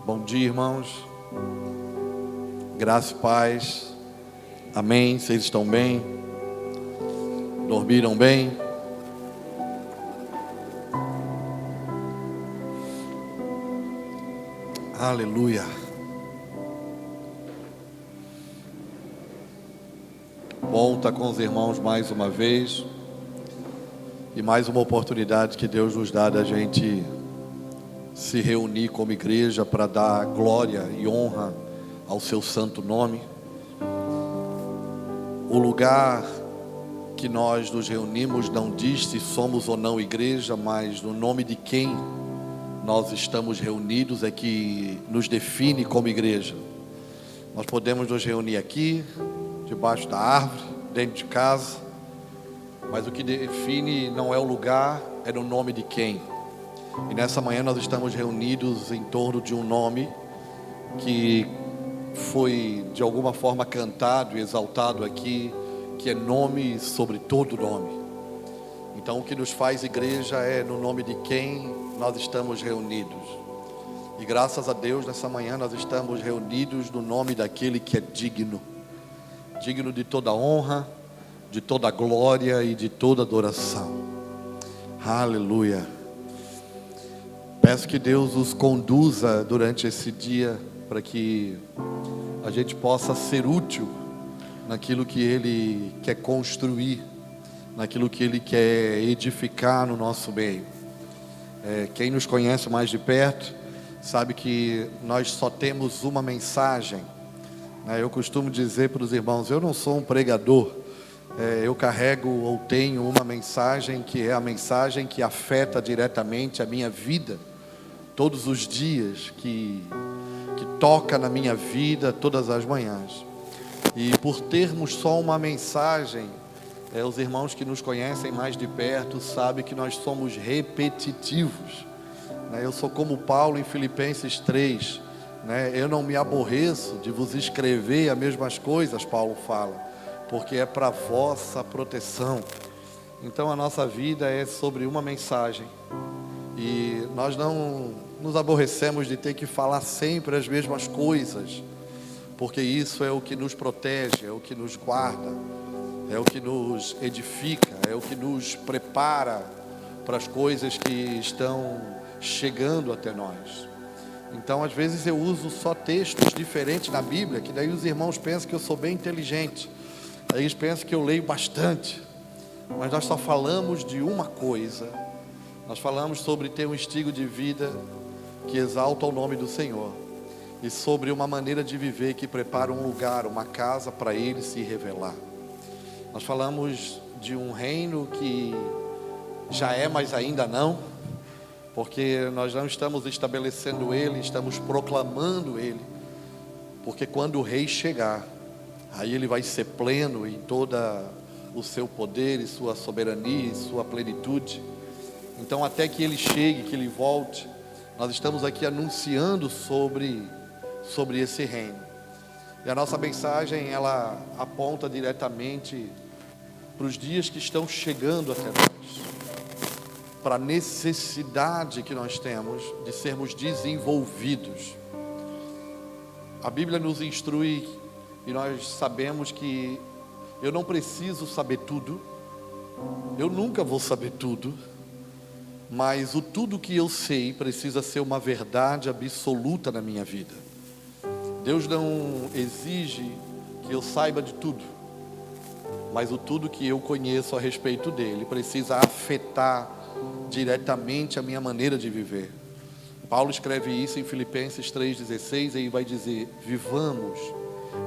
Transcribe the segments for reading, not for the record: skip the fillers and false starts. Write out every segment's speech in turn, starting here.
Bom dia, irmãos. Graça e paz. Amém. Vocês estão bem? Dormiram bem? Aleluia. Bom estar com os irmãos mais uma vez. E mais uma oportunidade que Deus nos dá da gente se reunir como igreja para dar glória e honra ao seu santo nome. O lugar que nós nos reunimos não diz se somos ou não igreja, mas no nome de quem nós estamos reunidos é que nos define como igreja. Nós podemos nos reunir aqui, debaixo da árvore, dentro de casa, mas o que define não é o lugar, é no nome de quem. E nessa manhã nós estamos reunidos em torno de um nome que foi de alguma forma cantado e exaltado aqui, que é nome sobre todo nome. Então o que nos faz igreja é no nome de quem nós estamos reunidos. E graças a Deus nessa manhã nós estamos reunidos no nome daquele que é digno. Digno de toda honra, de toda glória e de toda adoração. Aleluia. Peço que Deus os conduza durante esse dia para que a gente possa ser útil naquilo que Ele quer construir, naquilo que Ele quer edificar no nosso meio. Quem nos conhece mais de perto sabe que nós só temos uma mensagem. Eu costumo dizer para os irmãos, eu não sou um pregador, eu carrego ou tenho uma mensagem que é a mensagem que afeta diretamente a minha vida, todos os dias, que toca na minha vida todas as manhãs. E por termos só uma mensagem, os irmãos que nos conhecem mais de perto sabem que nós somos repetitivos. Eu sou como Paulo em Filipenses 3, eu não me aborreço de vos escrever as mesmas coisas, Paulo fala, porque é para vossa proteção. Então a nossa vida é sobre uma mensagem, e nós não nos aborrecemos de ter que falar sempre as mesmas coisas, porque isso é o que nos protege, é o que nos guarda, é o que nos edifica, é o que nos prepara para as coisas que estão chegando até nós. Então às vezes eu uso só textos diferentes na Bíblia, que daí os irmãos pensam que eu sou bem inteligente, aí eles pensam que eu leio bastante, mas nós só falamos de uma coisa. Nós falamos sobre ter um estilo de vida que exalta o nome do Senhor, e sobre uma maneira de viver que prepara um lugar, uma casa para Ele se revelar. Nós falamos de um reino que já é, mas ainda não, porque nós não estamos estabelecendo Ele, estamos proclamando Ele, porque quando o Rei chegar, aí Ele vai ser pleno em toda o seu poder e sua soberania e sua plenitude. Então até que Ele chegue, que Ele volte, nós estamos aqui anunciando sobre esse reino. E a nossa mensagem, ela aponta diretamente para os dias que estão chegando até nós, para a necessidade que nós temos de sermos desenvolvidos. A Bíblia nos instrui, e nós sabemos que eu não preciso saber tudo, eu nunca vou saber tudo, mas o tudo que eu sei precisa ser uma verdade absoluta na minha vida. Deus não exige que eu saiba de tudo, mas o tudo que eu conheço a respeito dele precisa afetar diretamente a minha maneira de viver. Paulo escreve isso em Filipenses 3,16, e vai dizer: vivamos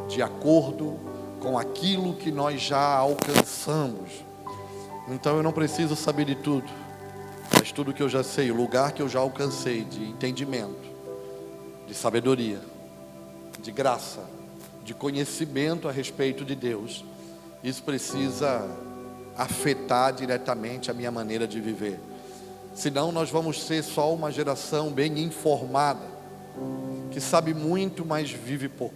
de acordo com aquilo que nós já alcançamos. Então eu não preciso saber de tudo, mas tudo que eu já sei, o lugar que eu já alcancei de entendimento, de sabedoria, de graça, de conhecimento a respeito de Deus, isso precisa afetar diretamente a minha maneira de viver. Senão nós vamos ser só uma geração bem informada, que sabe muito, mas vive pouco.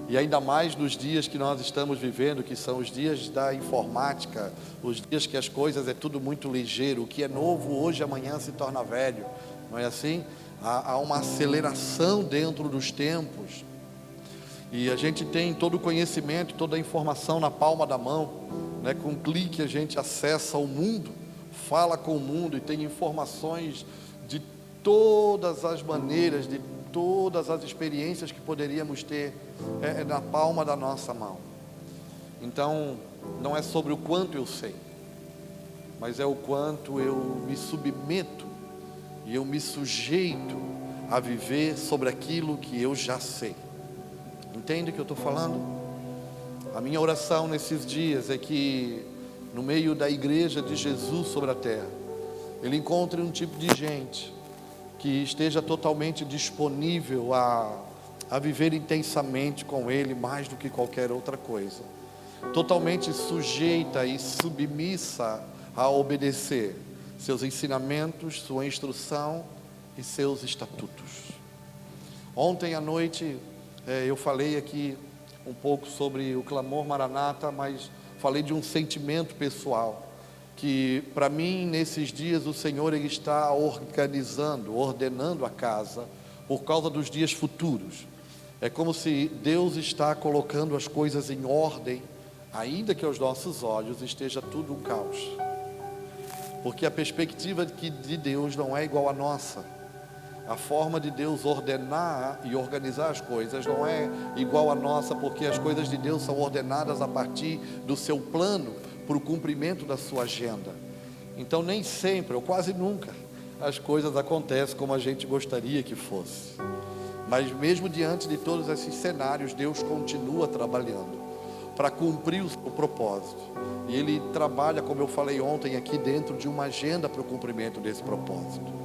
E ainda mais nos dias que nós estamos vivendo, que são os dias da informática, os dias que as coisas é tudo muito ligeiro, o que é novo hoje, amanhã se torna velho, não é assim? há uma aceleração dentro dos tempos, e a gente tem todo o conhecimento, toda a informação na palma da mão, né? Com um clique a gente acessa o mundo, fala com o mundo e tem informações de todas as maneiras, de todas as experiências que poderíamos ter na palma da nossa mão. Então, não é sobre o quanto eu sei, mas é o quanto eu me submeto e eu me sujeito a viver sobre aquilo que eu já sei. Entende o que eu estou falando? A minha oração nesses dias é que, no meio da igreja de Jesus sobre a terra, Ele encontre um tipo de gente que esteja totalmente disponível a viver intensamente com Ele, mais do que qualquer outra coisa, totalmente sujeita e submissa a obedecer seus ensinamentos, sua instrução e seus estatutos. Ontem à noite eu falei aqui um pouco sobre o clamor Maranata, mas falei de um sentimento pessoal, que para mim nesses dias o Senhor Ele está organizando, ordenando a casa, por causa dos dias futuros. É como se Deus está colocando as coisas em ordem, ainda que aos nossos olhos esteja tudo um caos, porque a perspectiva de Deus não é igual à nossa. A forma de Deus ordenar e organizar as coisas não é igual à nossa, porque as coisas de Deus são ordenadas a partir do seu plano, para o cumprimento da sua agenda. Então nem sempre, ou quase nunca, as coisas acontecem como a gente gostaria que fosse. Mas mesmo diante de todos esses cenários, Deus continua trabalhando para cumprir o seu propósito. E Ele trabalha, como eu falei ontem aqui, dentro de uma agenda para o cumprimento desse propósito.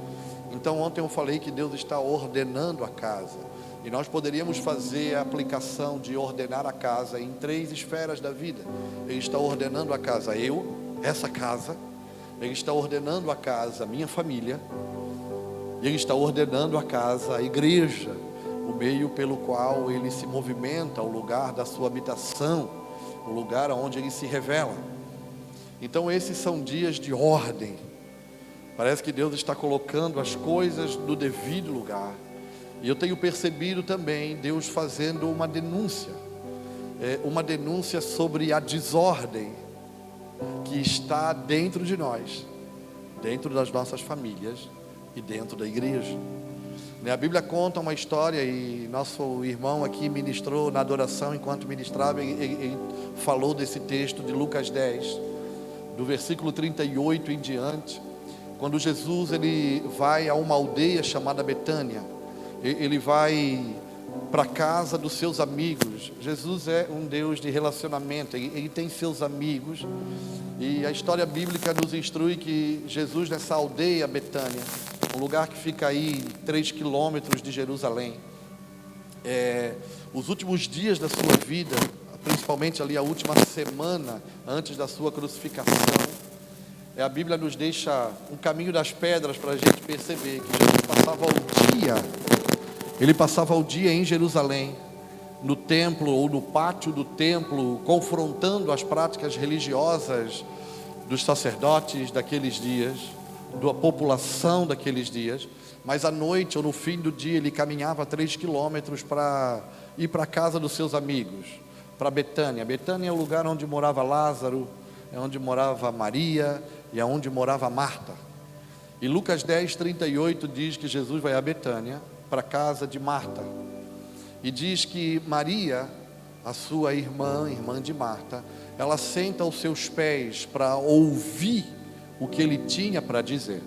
Então ontem eu falei que Deus está ordenando a casa, e nós poderíamos fazer a aplicação de ordenar a casa em 3 esferas da vida. Ele está ordenando a casa, essa casa. Ele está ordenando a casa, minha família. E Ele está ordenando a casa, a igreja, o meio pelo qual Ele se movimenta, o lugar da sua habitação, o lugar onde Ele se revela. Então esses são dias de ordem. Parece que Deus está colocando as coisas no devido lugar. E eu tenho percebido também Deus fazendo uma denúncia sobre a desordem que está dentro de nós, dentro das nossas famílias e dentro da igreja. A Bíblia conta uma história, e nosso irmão aqui ministrou na adoração, enquanto ministrava, ele falou desse texto de Lucas 10, do versículo 38 em diante, quando Jesus ele vai a uma aldeia chamada Betânia. Ele vai para a casa dos seus amigos. Jesus é um Deus de relacionamento, ele tem seus amigos, e a história bíblica nos instrui que Jesus, nessa aldeia Betânia, um lugar que fica aí 3 quilômetros de Jerusalém, os últimos dias da sua vida, principalmente ali a última semana antes da sua crucificação, a Bíblia nos deixa um caminho das pedras para a gente perceber que Jesus passava o dia em Jerusalém, no templo ou no pátio do templo, confrontando as práticas religiosas dos sacerdotes daqueles dias, da população daqueles dias. Mas à noite ou no fim do dia ele caminhava 3 quilômetros para ir para a casa dos seus amigos, para Betânia. Betânia é o lugar onde morava Lázaro, é onde morava Maria e é onde morava Marta. E Lucas 10, 38 diz que Jesus vai a Betânia, para a casa de Marta, e diz que Maria, a sua irmã de Marta, ela senta aos seus pés para ouvir o que ele tinha para dizer.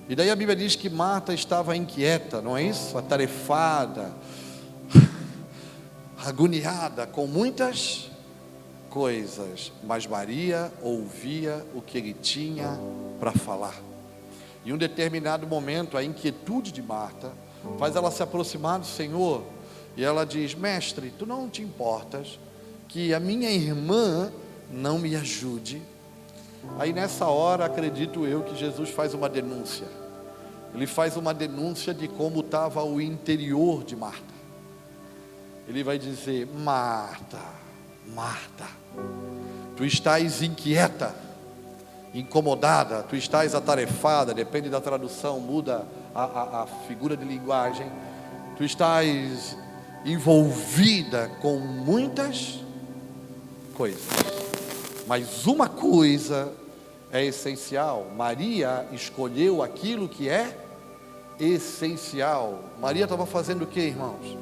E daí a Bíblia diz que Marta estava inquieta, não é isso? Atarefada, agoniada com muitas coisas, mas Maria ouvia o que ele tinha para falar. Em um determinado momento, a inquietude de Marta faz ela se aproximar do Senhor, e ela diz: mestre, tu não te importas que a minha irmã não me ajude? Aí nessa hora, acredito eu que Jesus faz uma denúncia. Ele faz uma denúncia de como estava o interior de Marta. Ele vai dizer: Marta, Marta, tu estás inquieta, incomodada, tu estás atarefada. Depende da tradução, muda a figura de linguagem, tu estás envolvida com muitas coisas, mas uma coisa é essencial. Maria escolheu aquilo que é essencial. Maria estava fazendo o que, irmãos?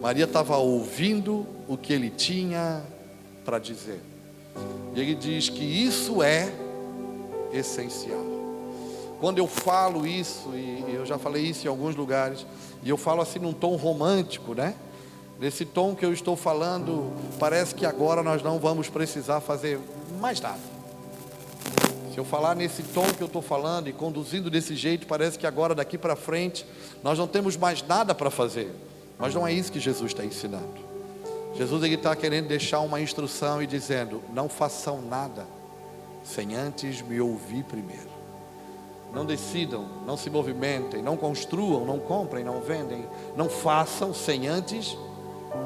Maria estava ouvindo o que ele tinha para dizer. E ele diz que isso é essencial. Quando eu falo isso, e eu já falei isso em alguns lugares, e eu falo assim num tom romântico, né? Nesse tom que eu estou falando, parece que agora nós não vamos precisar fazer mais nada. Se eu falar nesse tom que eu estou falando e conduzindo desse jeito, parece que agora daqui para frente nós não temos mais nada para fazer. Mas não é isso que Jesus está ensinando. Jesus está querendo deixar uma instrução e dizendo: não façam nada sem antes me ouvir primeiro. Não decidam, não se movimentem, não construam, não comprem, não vendem, não façam sem antes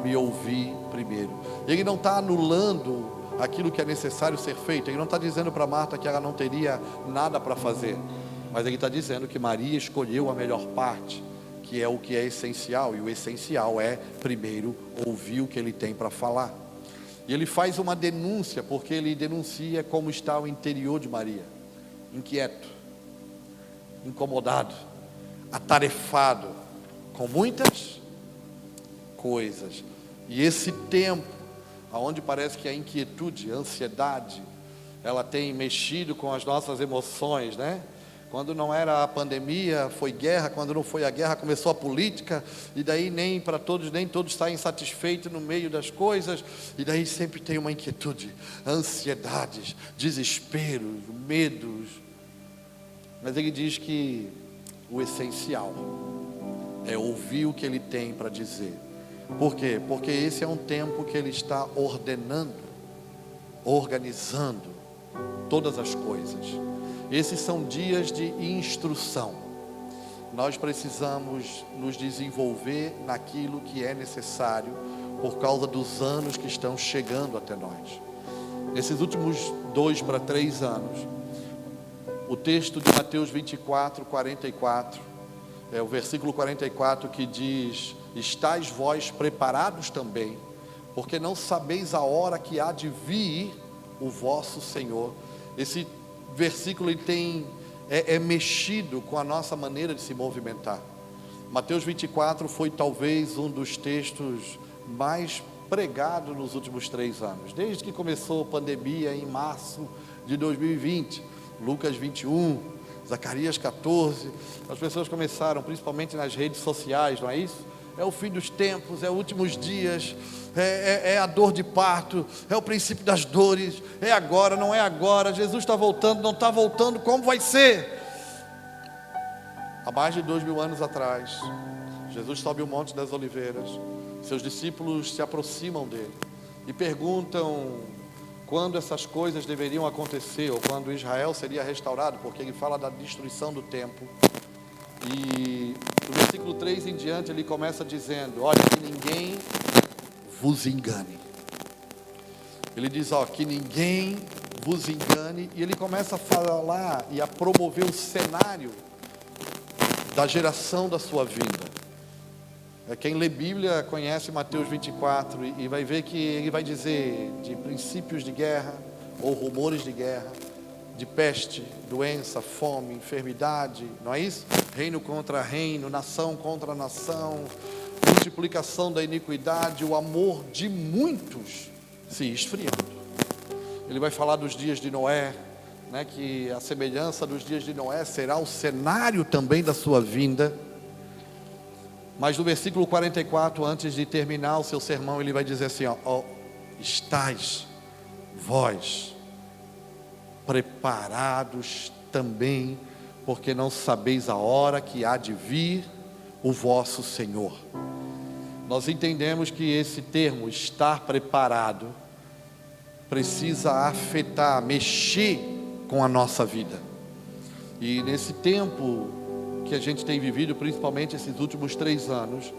me ouvir primeiro. Ele não está anulando aquilo que é necessário ser feito. Ele não está dizendo para Marta que ela não teria nada para fazer, mas ele está dizendo que Maria escolheu a melhor parte, que é o que é essencial, e o essencial é primeiro ouvir o que ele tem para falar. E ele faz uma denúncia, porque ele denuncia como está o interior de Maria: inquieto, incomodado, atarefado com muitas coisas. E esse tempo aonde parece que a inquietude, a ansiedade, ela tem mexido com as nossas emoções, né? Quando não era a pandemia, foi guerra. Quando não foi a guerra, começou a política. E daí nem todos saem satisfeitos no meio das coisas. E daí sempre tem uma inquietude, ansiedades, desesperos, medos. Mas ele diz que o essencial é ouvir o que ele tem para dizer. Por quê? Porque esse é um tempo que ele está ordenando, organizando todas as coisas. Esses são dias de instrução. Nós precisamos nos desenvolver naquilo que é necessário por causa dos anos que estão chegando até nós. Nesses últimos 2 para 3 anos, o texto de Mateus 24, 44, é o versículo 44 que diz: estais vós preparados também, porque não sabeis a hora que há de vir o vosso Senhor. Esse versículo tem mexido com a nossa maneira de se movimentar. Mateus 24 foi talvez um dos textos mais pregados nos últimos 3 anos, desde que começou a pandemia em março de 2020. Lucas 21, Zacarias 14, as pessoas começaram, principalmente nas redes sociais, não é isso? É o fim dos tempos, é os últimos dias, é a dor de parto, é o princípio das dores, é agora, não é agora, Jesus está voltando, não está voltando, como vai ser? Há mais de 2000 anos atrás, Jesus sobe o Monte das Oliveiras, seus discípulos se aproximam dele e perguntam quando essas coisas deveriam acontecer, ou quando Israel seria restaurado, porque ele fala da destruição do templo. E do versículo 3 em diante ele começa dizendo: olha, que ninguém vos engane. Ele diz, que ninguém vos engane. E ele começa a falar e a promover o cenário da geração da sua vinda. Quem lê Bíblia conhece Mateus 24 e vai ver que ele vai dizer de princípios de guerra, ou rumores de guerra, de peste, doença, fome, enfermidade, não é isso? Reino contra reino, nação contra nação, multiplicação da iniquidade, o amor de muitos se esfriando. Ele vai falar dos dias de Noé, né, que a semelhança dos dias de Noé será o cenário também da sua vinda. Mas no versículo 44, antes de terminar o seu sermão, ele vai dizer assim, estais vós preparados também, porque não sabeis a hora que há de vir o vosso Senhor. Nós entendemos que esse termo, estar preparado, precisa afetar, mexer com a nossa vida. E nesse tempo que a gente tem vivido, principalmente esses últimos 3 anos,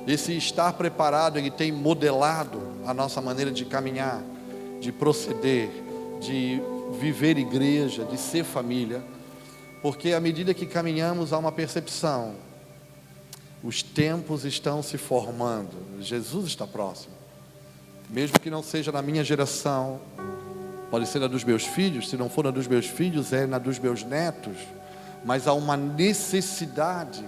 esse estar preparado, ele tem modelado a nossa maneira de caminhar, de proceder, de viver igreja, de ser família. Porque à medida que caminhamos há uma percepção, os tempos estão se formando, Jesus está próximo, mesmo que não seja na minha geração, pode ser na dos meus filhos, se não for na dos meus filhos, é na dos meus netos, mas há uma necessidade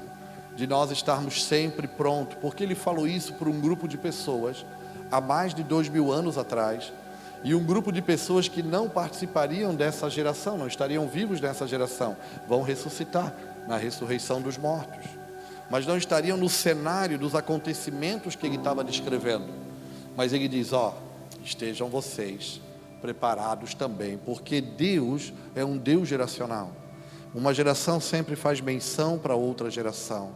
de nós estarmos sempre prontos, porque ele falou isso para um grupo de pessoas, há mais de 2000 anos atrás, e um grupo de pessoas que não participariam dessa geração, não estariam vivos nessa geração, vão ressuscitar na ressurreição dos mortos, mas não estariam no cenário dos acontecimentos que ele estava descrevendo. Mas ele diz, estejam vocês preparados também, porque Deus é um Deus geracional. Uma geração sempre faz menção para outra geração,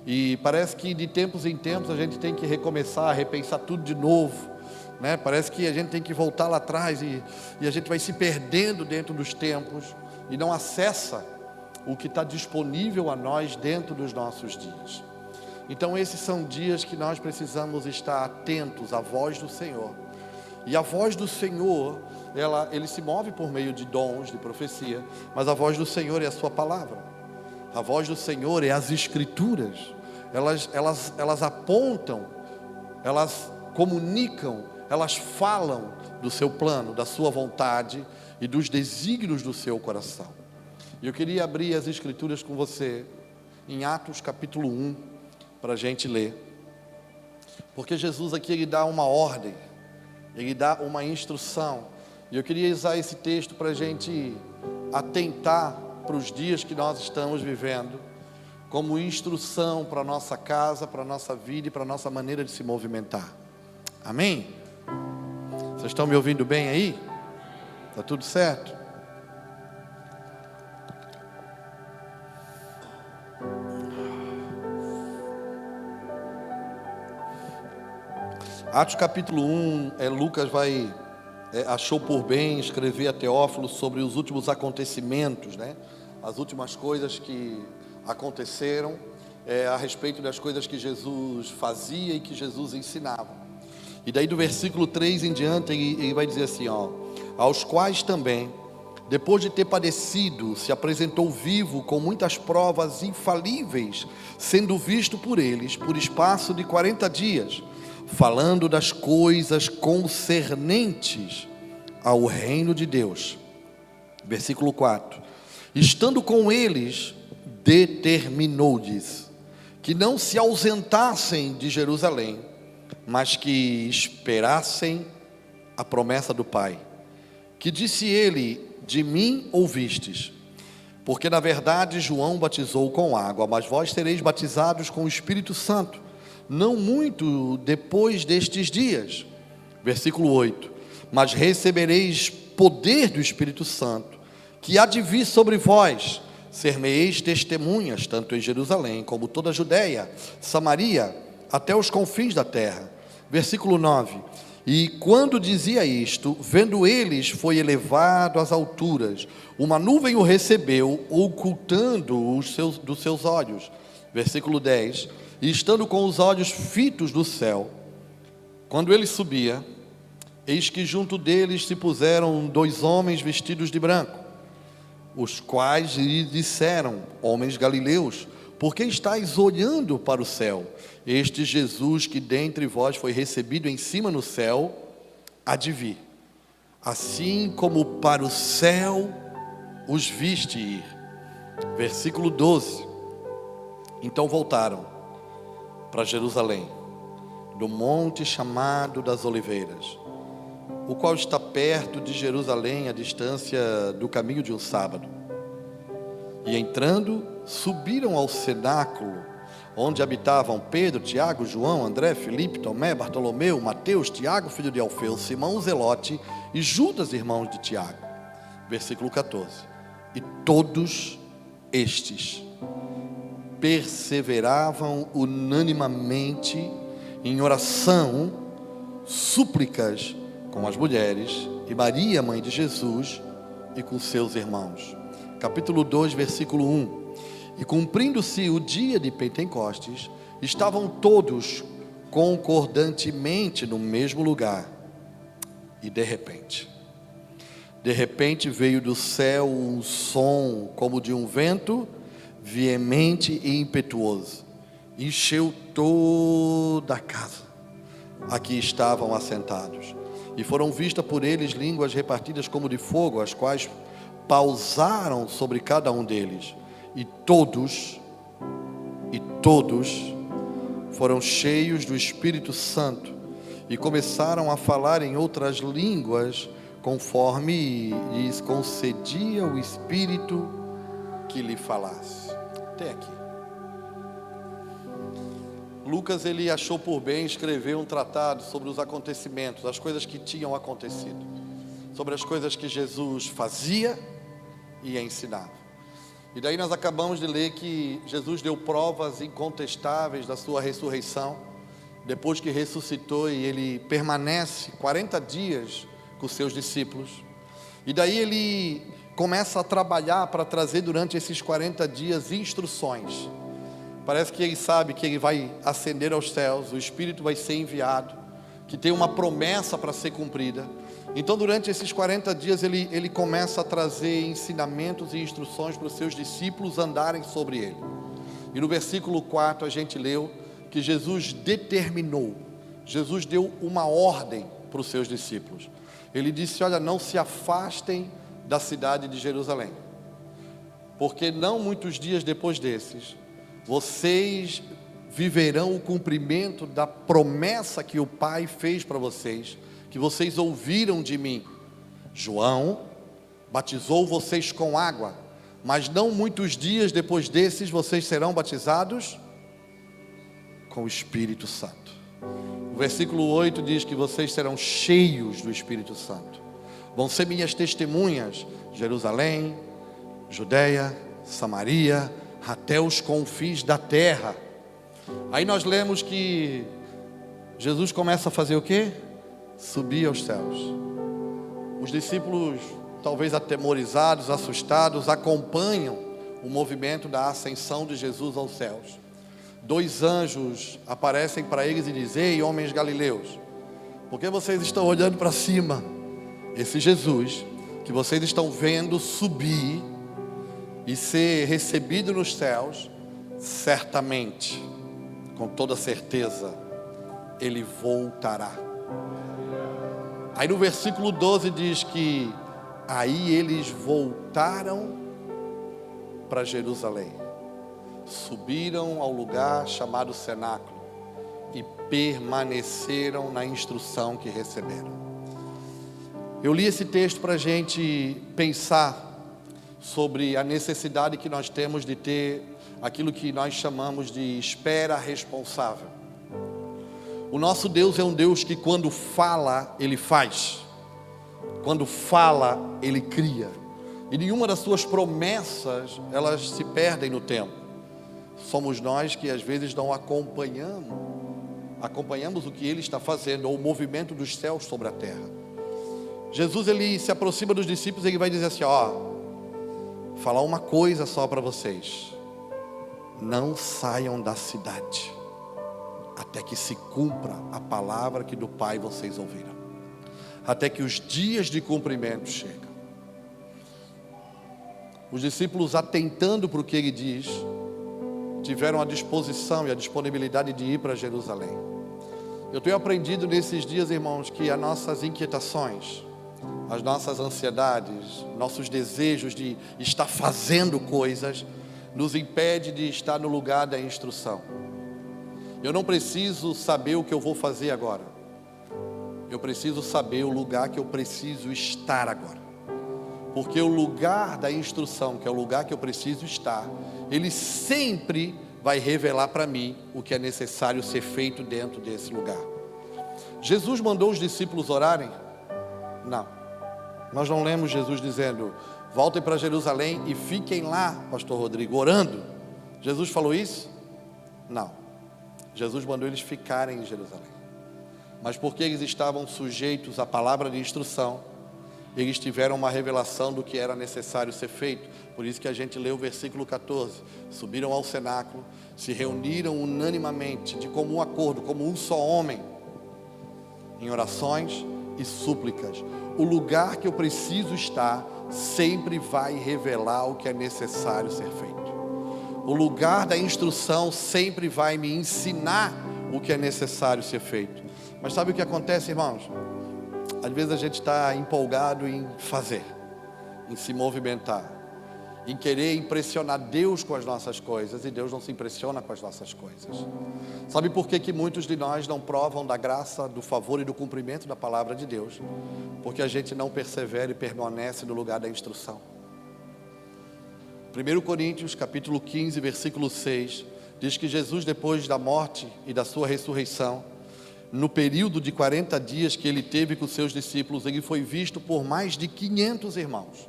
e parece que de tempos em tempos a gente tem que recomeçar, repensar tudo de novo, né? Parece que a gente tem que voltar lá atrás, e a gente vai se perdendo dentro dos tempos, e não acessa o que está disponível a nós dentro dos nossos dias. Então esses são dias que nós precisamos estar atentos à voz do Senhor, e a voz do Senhor, ele se move por meio de dons, de profecia, mas a voz do Senhor é a sua palavra, a voz do Senhor é as Escrituras, elas apontam, elas comunicam, elas falam do seu plano, da sua vontade e dos desígnios do seu coração. E eu queria abrir as Escrituras com você em Atos capítulo 1, para a gente ler, porque Jesus aqui ele dá uma ordem, ele dá uma instrução, e eu queria usar esse texto para a gente atentar para os dias que nós estamos vivendo, como instrução para a nossa casa, para a nossa vida e para a nossa maneira de se movimentar. Amém? Vocês estão me ouvindo bem aí? Está tudo certo? Atos capítulo 1, Lucas achou por bem escrever a Teófilo sobre os últimos acontecimentos, né? As últimas coisas que aconteceram a respeito das coisas que Jesus fazia e que Jesus ensinava. E daí do versículo 3 em diante ele vai dizer assim, aos quais também, depois de ter padecido, se apresentou vivo com muitas provas infalíveis, sendo visto por eles por espaço de 40 dias, falando das coisas concernentes ao reino de Deus. Versículo 4, estando com eles, determinou-lhes que não se ausentassem de Jerusalém, mas que esperassem a promessa do Pai, que disse ele, de mim ouvistes, porque na verdade João batizou com água, mas vós sereis batizados com o Espírito Santo, não muito depois destes dias. Versículo 8, mas recebereis poder do Espírito Santo, que há de vir sobre vós, ser-me-eis testemunhas, tanto em Jerusalém, como toda a Judeia, Samaria, até os confins da terra. Versículo 9, e quando dizia isto, vendo eles, foi elevado às alturas, uma nuvem o recebeu, ocultando dos seus olhos. Versículo 10, e estando com os olhos fitos no céu, quando ele subia, eis que junto deles se puseram 2 homens vestidos de branco, os quais lhe disseram, homens galileus, por que estáis olhando para o céu? Este Jesus que dentre vós foi recebido em cima no céu, há de vir, assim como para o céu os viste ir. Versículo 12, então voltaram para Jerusalém, do monte chamado das Oliveiras, o qual está perto de Jerusalém, a distância do caminho de um sábado. E entrando, subiram ao cenáculo, onde habitavam Pedro, Tiago, João, André, Filipe, Tomé, Bartolomeu, Mateus, Tiago, filho de Alfeu, Simão o Zelote e Judas, irmãos de Tiago. Versículo 14, e todos estes perseveravam unanimemente em oração, súplicas com as mulheres e Maria, mãe de Jesus, e com seus irmãos. Capítulo 2, versículo 1, e cumprindo-se o dia de Pentecostes, estavam todos concordantemente no mesmo lugar, e de repente De repente veio do céu um som como de um vento veemente e impetuoso. Encheu toda a casa. Aqui estavam assentados. E foram vistas por eles línguas repartidas como de fogo, as quais pausaram sobre cada um deles. E todos foram cheios do Espírito Santo e começaram a falar em outras línguas, conforme lhes concedia o Espírito que lhe falasse. Até aqui. Lucas, ele achou por bem escrever um tratado sobre os acontecimentos, as coisas que tinham acontecido, sobre as coisas que Jesus fazia e ensinava. E daí nós acabamos de ler que Jesus deu provas incontestáveis da sua ressurreição, depois que ressuscitou, e ele permanece 40 dias com os seus discípulos. E daí ele começa a trabalhar para trazer durante esses 40 dias instruções. Parece que ele sabe que ele vai ascender aos céus, o Espírito vai ser enviado, que tem uma promessa para ser cumprida. Então durante esses 40 dias ele começa a trazer ensinamentos e instruções para os seus discípulos andarem sobre ele. E no versículo 4 a gente leu que Jesus determinou, Jesus deu uma ordem para os seus discípulos. Ele disse: olha, não se afastem da cidade de Jerusalém, porque não muitos dias depois desses, vocês viverão o cumprimento da promessa que o Pai fez para vocês, que vocês ouviram de mim. João batizou vocês com água, mas não muitos dias depois desses, vocês serão batizados com o Espírito Santo. O versículo 8 diz que vocês serão cheios do Espírito Santo. Vão ser minhas testemunhas, Jerusalém, Judeia, Samaria, até os confins da terra. Aí nós lemos que Jesus começa a fazer o quê? Subir aos céus. Os discípulos, talvez atemorizados, assustados, acompanham o movimento da ascensão de Jesus aos céus. 2 anjos aparecem para eles e dizem: ei, homens galileus, por que vocês estão olhando para cima? Esse Jesus que vocês estão vendo subir e ser recebido nos céus, certamente, com toda certeza, ele voltará. Aí no versículo 12 diz que aí eles voltaram para Jerusalém, subiram ao lugar chamado cenáculo e permaneceram na instrução que receberam. Eu li esse texto para a gente pensar sobre a necessidade que nós temos de ter aquilo que nós chamamos de espera responsável. O nosso Deus é um Deus que quando fala, Ele faz. Quando fala, Ele cria. E nenhuma das suas promessas, elas se perdem no tempo. Somos nós que às vezes não acompanhamos o que Ele está fazendo, ou o movimento dos céus sobre a terra. Jesus, ele se aproxima dos discípulos e ele vai dizer assim: falar uma coisa só para vocês: não saiam da cidade até que se cumpra a palavra que do Pai vocês ouviram, até que os dias de cumprimento chegam. Os discípulos, atentando para o que ele diz, tiveram a disposição e a disponibilidade de ir para Jerusalém. Eu tenho aprendido nesses dias, irmãos, que as nossas inquietações, as nossas ansiedades, nossos desejos de estar fazendo coisas, nos impede de estar no lugar da instrução. Eu não preciso saber o que eu vou fazer agora. Eu preciso saber o lugar que eu preciso estar agora. Porque o lugar da instrução, que é o lugar que eu preciso estar, ele sempre vai revelar para mim o que é necessário ser feito dentro desse lugar. Jesus mandou os discípulos orarem? Não. Nós não lemos Jesus dizendo: voltem para Jerusalém e fiquem lá, pastor Rodrigo, orando. Jesus falou isso? Não. Jesus mandou eles ficarem em Jerusalém. Mas porque eles estavam sujeitos à palavra de instrução, eles tiveram uma revelação do que era necessário ser feito. Por isso que a gente lê o versículo 14. Subiram ao cenáculo, se reuniram unanimemente, de comum acordo, como um só homem, em orações, e súplicas. O lugar que eu preciso estar sempre vai revelar o que é necessário ser feito. O lugar da instrução sempre vai me ensinar o que é necessário ser feito. Mas sabe o que acontece, irmãos? Às vezes a gente está empolgado em fazer, em se movimentar, em querer impressionar Deus com as nossas coisas, e Deus não se impressiona com as nossas coisas. Sabe por que muitos de nós não provam da graça, do favor e do cumprimento da palavra de Deus? Porque a gente não persevera e permanece no lugar da instrução. 1 Coríntios capítulo 15, versículo 6, diz que Jesus, depois da morte e da sua ressurreição, no período de 40 dias que ele teve com seus discípulos, ele foi visto por mais de 500 irmãos.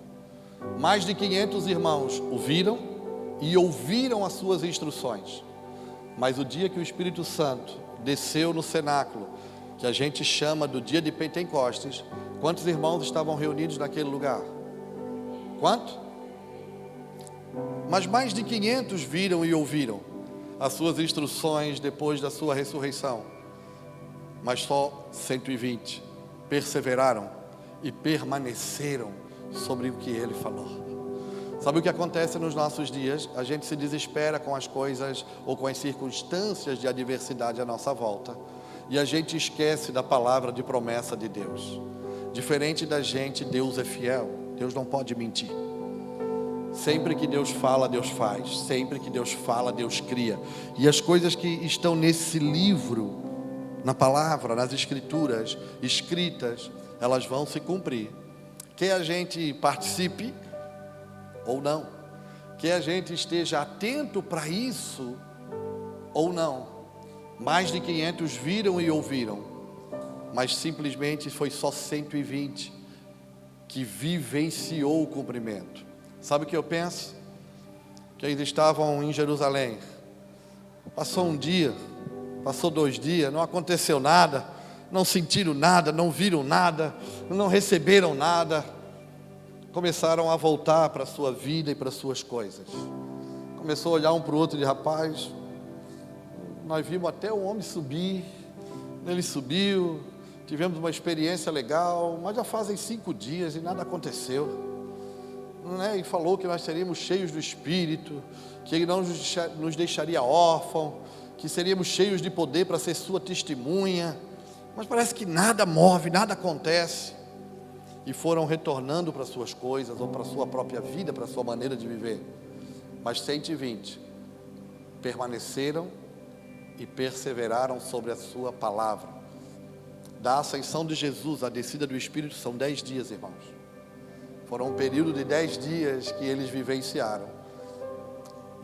Mais de 500 irmãos o viram e ouviram as suas instruções. Mas o dia que o Espírito Santo desceu no cenáculo, que a gente chama do dia de Pentecostes, quantos irmãos estavam reunidos naquele lugar? Quanto? Mas mais de 500 viram e ouviram as suas instruções depois da sua ressurreição. Mas só 120 perseveraram e permaneceram sobre o que ele falou. Sabe o que acontece nos nossos dias? A gente se desespera com as coisas ou com as circunstâncias de adversidade à nossa volta, e a gente esquece da palavra de promessa de Deus. Diferente da gente, Deus é fiel. Deus não pode mentir. Sempre que Deus fala, Deus faz. Sempre que Deus fala, Deus cria. E as coisas que estão nesse livro, na palavra, nas escrituras escritas, elas vão se cumprir. Que a gente participe ou não, que a gente esteja atento para isso ou não. Mais de 500 viram e ouviram, mas simplesmente foi só 120 que vivenciou o cumprimento. Sabe o que eu penso? Que eles estavam em Jerusalém, passou um dia, passou 2 dias, não aconteceu nada, não sentiram nada, não viram nada, não receberam nada. Começaram a voltar para a sua vida e para as suas coisas. Começou a olhar um para o outro e dizer: rapaz, nós vimos até o homem subir, ele subiu, tivemos uma experiência legal, mas já fazem 5 dias e nada aconteceu. E falou que nós seríamos cheios do Espírito, que Ele não nos deixaria órfãos, que seríamos cheios de poder para ser sua testemunha, mas parece que nada move, nada acontece. E foram retornando para suas coisas, ou para a sua própria vida, para a sua maneira de viver. Mas 120 permaneceram e perseveraram sobre a sua palavra. Da ascensão de Jesus, a descida do Espírito, são 10 dias, irmãos. Foram um período de 10 dias que eles vivenciaram.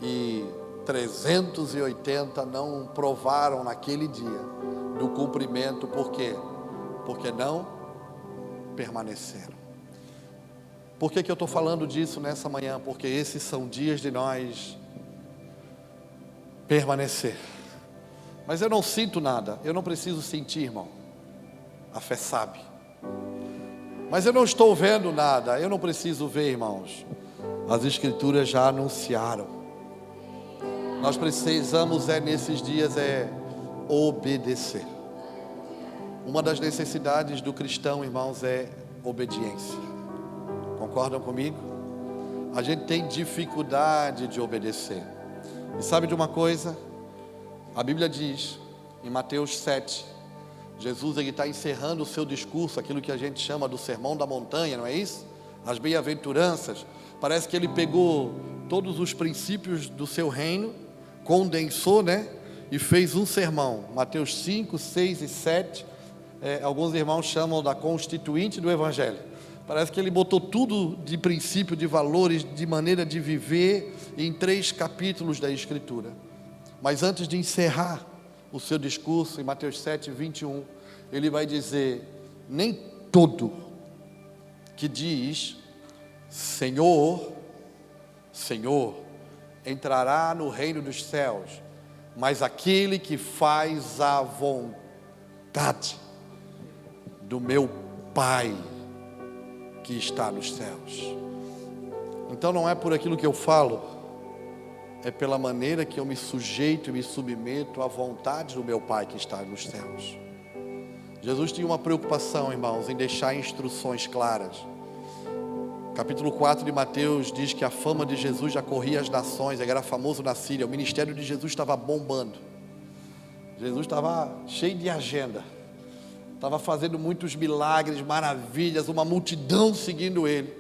E 380 não provaram naquele dia do cumprimento. Por quê? Porque não permaneceram. Por que eu estou falando disso nessa manhã? Porque esses são dias de nós permanecer. Mas eu não sinto nada. Eu não preciso sentir, irmão. A fé sabe. Mas eu não estou vendo nada. Eu não preciso ver, irmãos. As escrituras já anunciaram. Nós precisamos nesses dias obedecer. Uma das necessidades do cristão, irmãos, é obediência. Concordam comigo? A gente tem dificuldade de obedecer. E sabe de uma coisa? A Bíblia diz, em Mateus 7, Jesus está encerrando o seu discurso, aquilo que a gente chama do Sermão da Montanha, não é isso? As bem-aventuranças. Parece que ele pegou todos os princípios do seu reino, condensou, e fez um sermão. Mateus 5, 6 e 7. Alguns irmãos chamam da constituinte do Evangelho. Parece que ele botou tudo de princípio, de valores, de maneira de viver em 3 capítulos da Escritura. Mas antes de encerrar o seu discurso, em Mateus 7, 21, ele vai dizer: nem todo que diz Senhor, Senhor, entrará no reino dos céus, mas aquele que faz a vontade do meu Pai que está nos céus. Então não é por aquilo que eu falo, é pela maneira que eu me sujeito e me submeto à vontade do meu Pai que está nos céus. Jesus tinha uma preocupação, irmãos, em deixar instruções claras. Capítulo 4 de Mateus diz que a fama de Jesus já corria as nações, ele era famoso na Síria, o ministério de Jesus estava bombando. Jesus estava cheio de agenda, estava fazendo muitos milagres, maravilhas, uma multidão seguindo ele.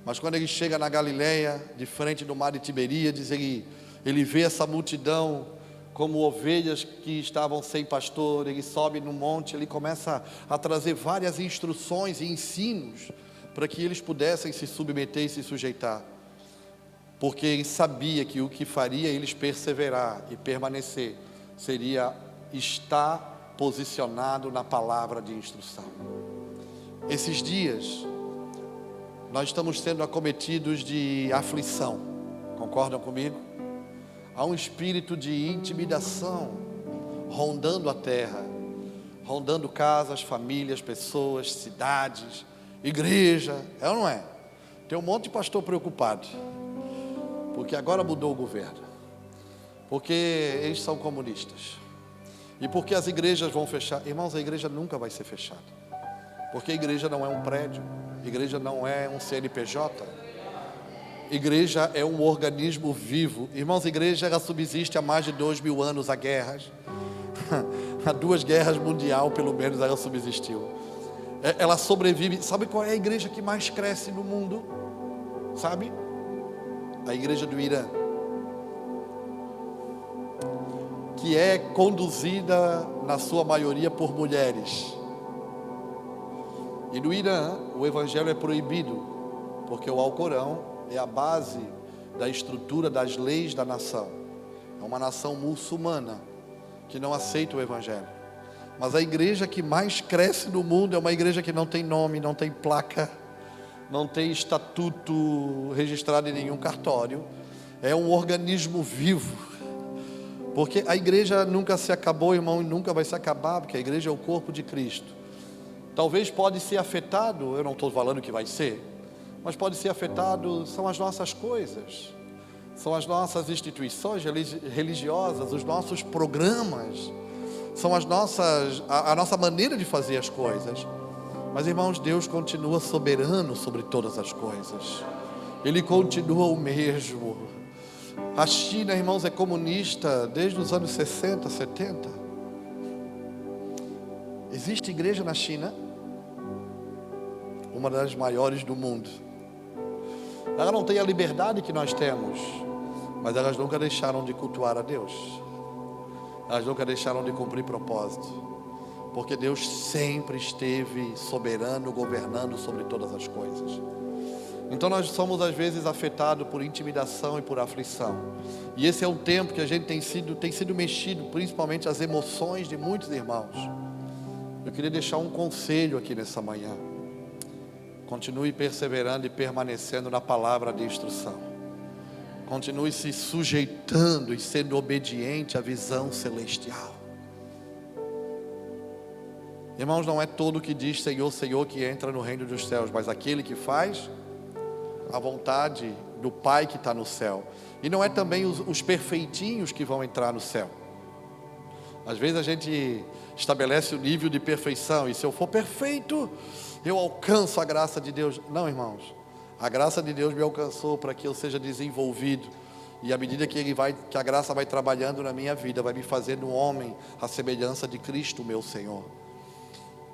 Mas quando ele chega na Galileia, de frente do mar de Tiberíades, ele vê essa multidão como ovelhas que estavam sem pastor. Ele sobe no monte, ele começa a trazer várias instruções e ensinos para que eles pudessem se submeter e se sujeitar, porque ele sabia que o que faria eles perseverar e permanecer seria estar posicionado na palavra de instrução. Esses dias nós estamos sendo acometidos de aflição, concordam comigo? Há um espírito de intimidação rondando a terra, rondando casas, famílias, pessoas, cidades, igreja, é ou não é? Tem um monte de pastor preocupado, porque agora mudou o governo, porque eles são comunistas, e porque as igrejas vão fechar. Irmãos, a igreja nunca vai ser fechada, porque a igreja não é um prédio, a igreja não é um CNPJ, igreja é um organismo vivo. Irmãos, a igreja ela subsiste há mais de 2000 anos, há guerras, há 2 guerras mundiais pelo menos ela subsistiu, ela sobrevive. Sabe qual é a igreja que mais cresce no mundo? Sabe? A igreja do Irã, que é conduzida na sua maioria por mulheres. E no Irã o evangelho é proibido, porque o Alcorão é a base da estrutura das leis da nação. É uma nação muçulmana que não aceita o evangelho. Mas a igreja que mais cresce no mundo é uma igreja que não tem nome, não tem placa, não tem estatuto registrado em nenhum cartório. É um organismo vivo, porque a igreja nunca se acabou, irmão, e nunca vai se acabar, porque a igreja é o corpo de Cristo. Talvez pode ser afetado, eu não estou falando que vai ser, mas pode ser afetado, são as nossas coisas, são as nossas instituições religiosas, os nossos programas, são a nossa maneira de fazer as coisas. Mas, irmãos, Deus continua soberano sobre todas as coisas, Ele continua o mesmo. A China, irmãos, é comunista desde os anos 60, 70. Existe igreja na China, uma das maiores do mundo. Ela não tem a liberdade que nós temos, mas elas nunca deixaram de cultuar a Deus, elas nunca deixaram de cumprir propósito, porque Deus sempre esteve soberano, governando sobre todas as coisas. Então nós somos às vezes afetados por intimidação e por aflição, e esse é um tempo que a gente tem sido mexido, principalmente as emoções de muitos irmãos. Eu queria deixar um conselho aqui nessa manhã: continue perseverando e permanecendo na palavra de instrução. Continue se sujeitando e sendo obediente à visão celestial. Irmãos, não é todo que diz Senhor, Senhor que entra no reino dos céus, mas aquele que faz a vontade do Pai que está no céu. E não é também os perfeitinhos que vão entrar no céu. Às vezes a gente estabelece o nível de perfeição, e se eu for perfeito, eu alcanço a graça de Deus. Não, irmãos, a graça de Deus me alcançou para que eu seja desenvolvido, e à medida que a graça vai trabalhando na minha vida, vai me fazendo um homem à semelhança de Cristo, meu Senhor.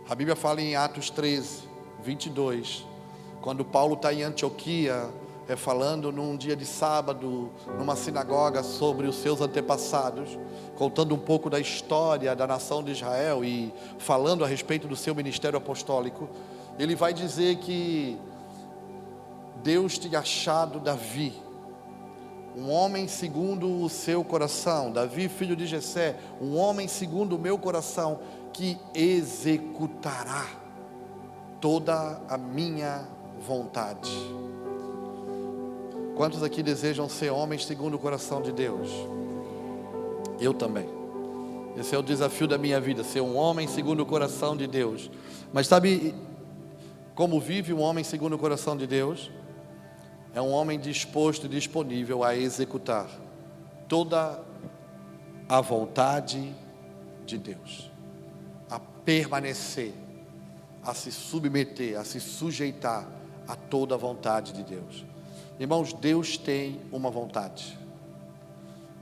A Bíblia fala em Atos 13, 22, quando Paulo está em Antioquia, falando num dia de sábado, numa sinagoga, sobre os seus antepassados, contando um pouco da história da nação de Israel e falando a respeito do seu ministério apostólico. Ele vai dizer que Deus tinha achado Davi, um homem segundo o seu coração, Davi filho de Jessé, um homem segundo o meu coração, que executará toda a minha vontade. Quantos aqui desejam ser homens segundo o coração de Deus? Eu também. Esse é o desafio da minha vida, ser um homem segundo o coração de Deus. Mas sabe como vive um homem segundo o coração de Deus? É um homem disposto e disponível a executar toda a vontade de Deus. permanecer, a se submeter, a se sujeitar a toda a vontade de Deus. Irmãos, Deus tem uma vontade.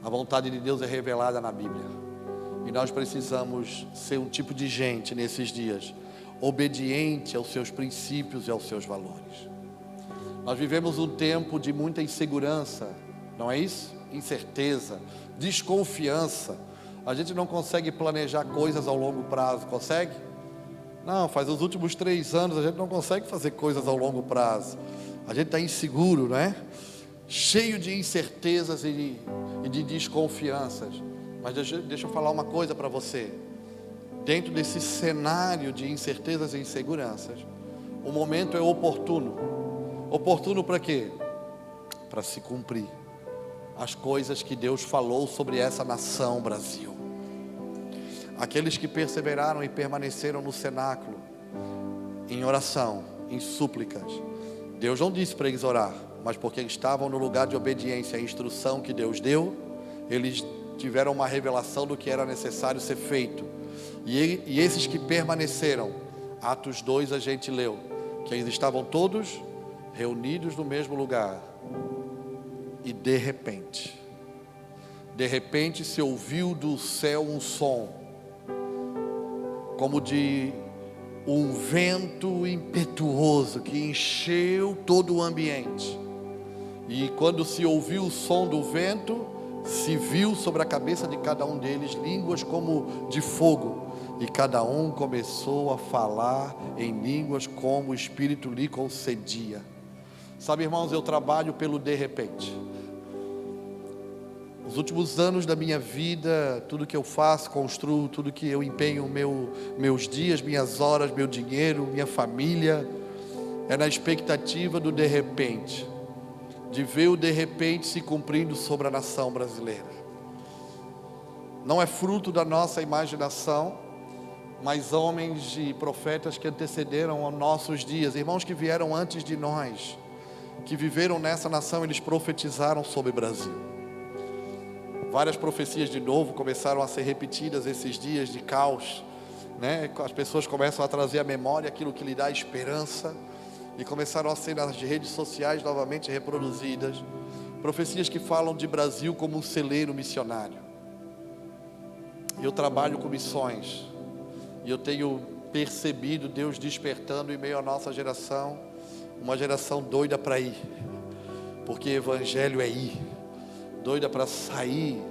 A vontade de Deus é revelada na Bíblia. E nós precisamos ser um tipo de gente nesses dias, obediente aos seus princípios e aos seus valores. Nós vivemos um tempo de muita insegurança, não é isso? Incerteza, desconfiança. A gente não consegue planejar coisas ao longo prazo, consegue? Não, faz os últimos 3 anos a gente não consegue fazer coisas ao longo prazo. A gente está inseguro, não é? Cheio de incertezas e de desconfianças. Mas deixa eu falar uma coisa para você. Dentro desse cenário de incertezas e inseguranças, o momento é oportuno. Oportuno para quê? Para se cumprir as coisas que Deus falou sobre essa nação Brasil. Aqueles que perseveraram e permaneceram no cenáculo, em oração, em súplicas. Deus não disse para eles orar, mas porque eles estavam no lugar de obediência à instrução que Deus deu, eles tiveram uma revelação do que era necessário ser feito. E esses que permaneceram, Atos 2 a gente leu, que eles estavam todos reunidos no mesmo lugar. E de repente se ouviu do céu um som, como de um vento impetuoso que encheu todo o ambiente. E quando se ouviu o som do vento, se viu sobre a cabeça de cada um deles línguas como de fogo, e cada um começou a falar em línguas como o Espírito lhe concedia. Sabe, irmãos, eu trabalho pelo de repente. Os últimos anos da minha vida, tudo que eu faço, construo, tudo que eu empenho, meus dias, minhas horas, meu dinheiro, minha família, é na expectativa do de repente, de ver o de repente se cumprindo sobre a nação brasileira. Não é fruto da nossa imaginação, mas homens e profetas que antecederam aos nossos dias, irmãos que vieram antes de nós, que viveram nessa nação, eles profetizaram sobre o Brasil. Várias profecias de novo começaram a ser repetidas esses dias de caos, né? As pessoas começam a trazer à memória aquilo que lhe dá esperança, e começaram a ser nas redes sociais novamente reproduzidas, profecias que falam de Brasil como um celeiro missionário. Eu trabalho com missões, e eu tenho percebido Deus despertando em meio à nossa geração, uma geração doida para ir, porque evangelho é ir, doida para sair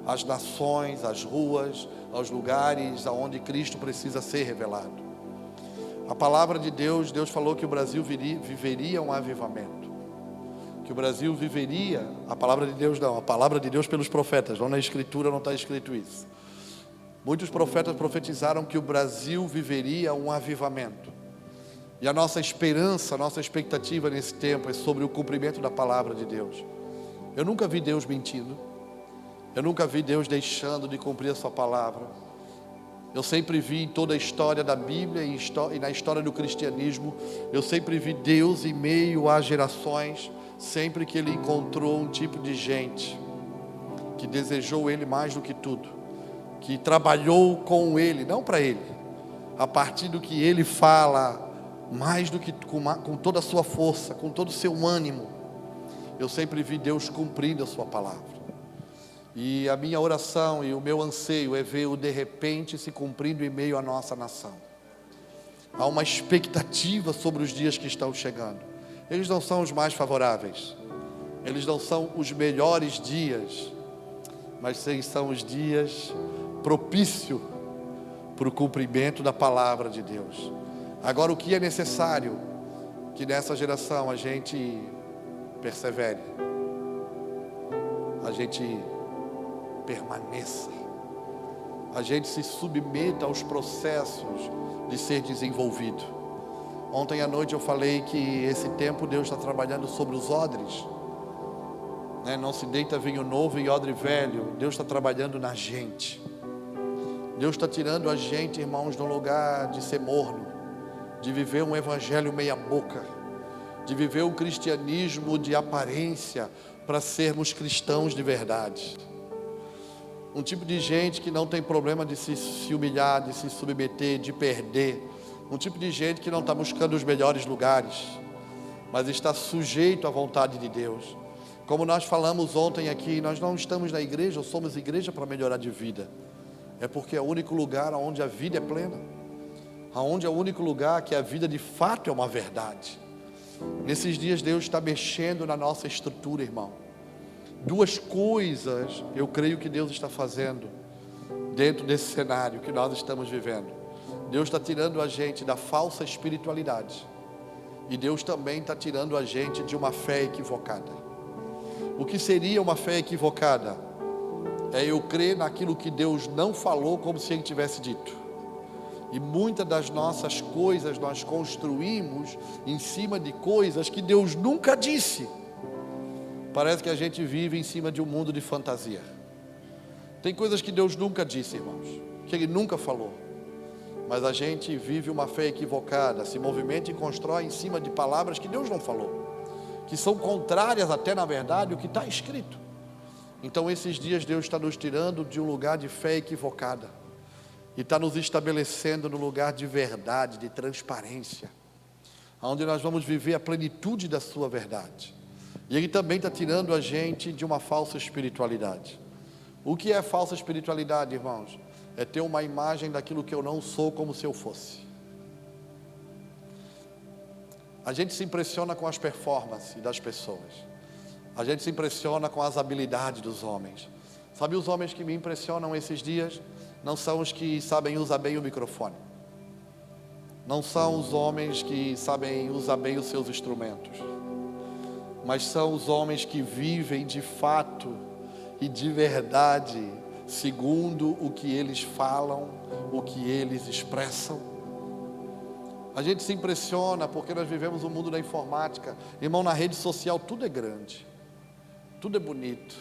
às nações, às ruas, aos lugares aonde Cristo precisa ser revelado. A palavra de Deus, Deus falou que o Brasil viveria um avivamento, que o Brasil viveria, a palavra de Deus não, a palavra de Deus pelos profetas, não na escritura não está escrito isso. Muitos profetas profetizaram que o Brasil viveria um avivamento, e a nossa esperança, a nossa expectativa nesse tempo é sobre o cumprimento da palavra de Deus. Eu nunca vi Deus mentindo, eu nunca vi Deus deixando de cumprir a sua palavra. Eu sempre vi em toda a história da Bíblia e na história do cristianismo, eu sempre vi Deus em meio às gerações, sempre que Ele encontrou um tipo de gente que desejou Ele mais do que tudo, que trabalhou com Ele, não para Ele, a partir do que Ele fala, mais do que com toda a sua força, com todo o seu ânimo. Eu sempre vi Deus cumprindo a sua palavra. E a minha oração e o meu anseio é ver o de repente se cumprindo em meio à nossa nação. Há uma expectativa sobre os dias que estão chegando. Eles não são os mais favoráveis, eles não são os melhores dias, mas sim são os dias propícios para o cumprimento da palavra de Deus. Agora, o que é necessário? Que nessa geração a gente persevere, a gente permaneça, a gente se submeta aos processos de ser desenvolvido. Ontem à noite eu falei que esse tempo Deus está trabalhando sobre os odres, né? Não se deita vinho novo em odre velho. Deus está trabalhando na gente. Deus está tirando a gente, irmãos, de um lugar de ser morno, de viver um evangelho meia boca, de viver um cristianismo de aparência, para sermos cristãos de verdade. Um tipo de gente que não tem problema de se humilhar, de se submeter, de perder. Um tipo de gente que não está buscando os melhores lugares, mas está sujeito à vontade de Deus. Como nós falamos ontem aqui, nós não estamos na igreja, ou somos igreja para melhorar de vida. É porque é o único lugar onde a vida é plena. Onde é o único lugar que a vida de fato é uma verdade. Nesses dias Deus está mexendo na nossa estrutura, irmão. Duas coisas eu creio que Deus está fazendo dentro desse cenário que nós estamos vivendo. Deus está tirando a gente da falsa espiritualidade, e Deus também está tirando a gente de uma fé equivocada. O que seria uma fé equivocada? É eu crer naquilo que Deus não falou como se Ele tivesse dito. E muitas das nossas coisas nós construímos em cima de coisas que Deus nunca disse. Parece que a gente vive em cima de um mundo de fantasia. Tem coisas que Deus nunca disse, irmãos, que Ele nunca falou. Mas a gente vive uma fé equivocada, se movimenta e constrói em cima de palavras que Deus não falou, que são contrárias até na verdade o que está escrito. Então esses dias Deus está nos tirando de um lugar de fé equivocada e está nos estabelecendo no lugar de verdade, de transparência, onde nós vamos viver a plenitude da sua verdade. E Ele também está tirando a gente de uma falsa espiritualidade. O que é falsa espiritualidade, irmãos? É ter uma imagem daquilo que eu não sou como se eu fosse. A gente se impressiona com as performances das pessoas. A gente se impressiona com as habilidades dos homens. Sabe, os homens que me impressionam esses dias não são os que sabem usar bem o microfone. Não são os homens que sabem usar bem os seus instrumentos. Mas são os homens que vivem de fato e de verdade, segundo o que eles falam, o que eles expressam. A gente se impressiona porque nós vivemos um mundo da informática. Irmão, na rede social tudo é grande, tudo é bonito,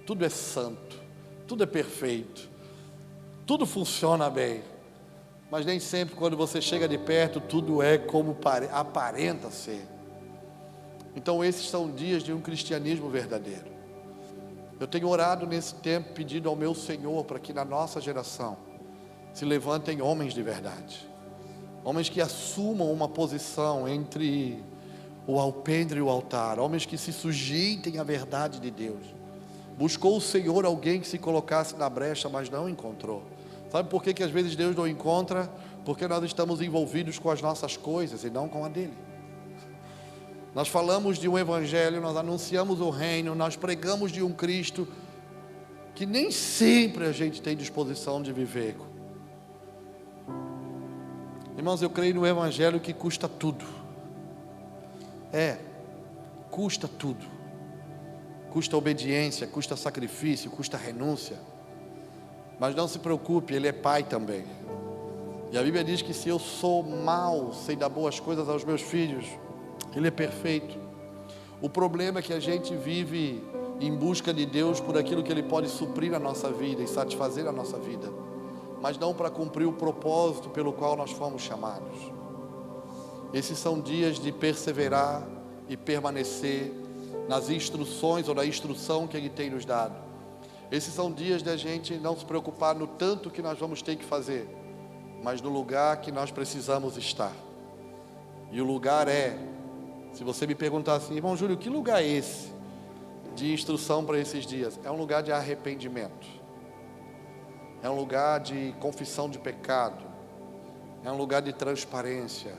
tudo é santo, tudo é perfeito, tudo funciona bem. Mas nem sempre quando você chega de perto tudo é como aparenta ser. Então esses são dias de um cristianismo verdadeiro. Eu tenho orado nesse tempo, pedindo ao meu Senhor para que na nossa geração se levantem homens de verdade. Homens que assumam uma posição entre o alpendre e o altar. Homens que se sujeitem à verdade de Deus. Buscou o Senhor alguém que se colocasse na brecha, mas não encontrou. Sabe por que às vezes Deus não encontra? Porque nós estamos envolvidos com as nossas coisas e não com a dele. Nós falamos de um evangelho, nós anunciamos o reino, nós pregamos de um Cristo que nem sempre a gente tem disposição de viver. Irmãos, eu creio no evangelho que custa tudo. Custa tudo. Custa obediência, custa sacrifício, custa renúncia. Mas não se preocupe, Ele é Pai também. E a Bíblia diz que se eu sou mau, sei dar boas coisas aos meus filhos, Ele é perfeito. O problema é que a gente vive em busca de Deus por aquilo que Ele pode suprir na nossa vida e satisfazer a nossa vida, mas não para cumprir o propósito pelo qual nós fomos chamados. Esses são dias de perseverar e permanecer nas instruções ou na instrução que Ele tem nos dado. Esses são dias de a gente não se preocupar no tanto que nós vamos ter que fazer, mas no lugar que nós precisamos estar. E o lugar se você me perguntar assim, irmão Júlio, que lugar é esse de instrução para esses dias? É um lugar de arrependimento. É um lugar de confissão de pecado. É um lugar de transparência.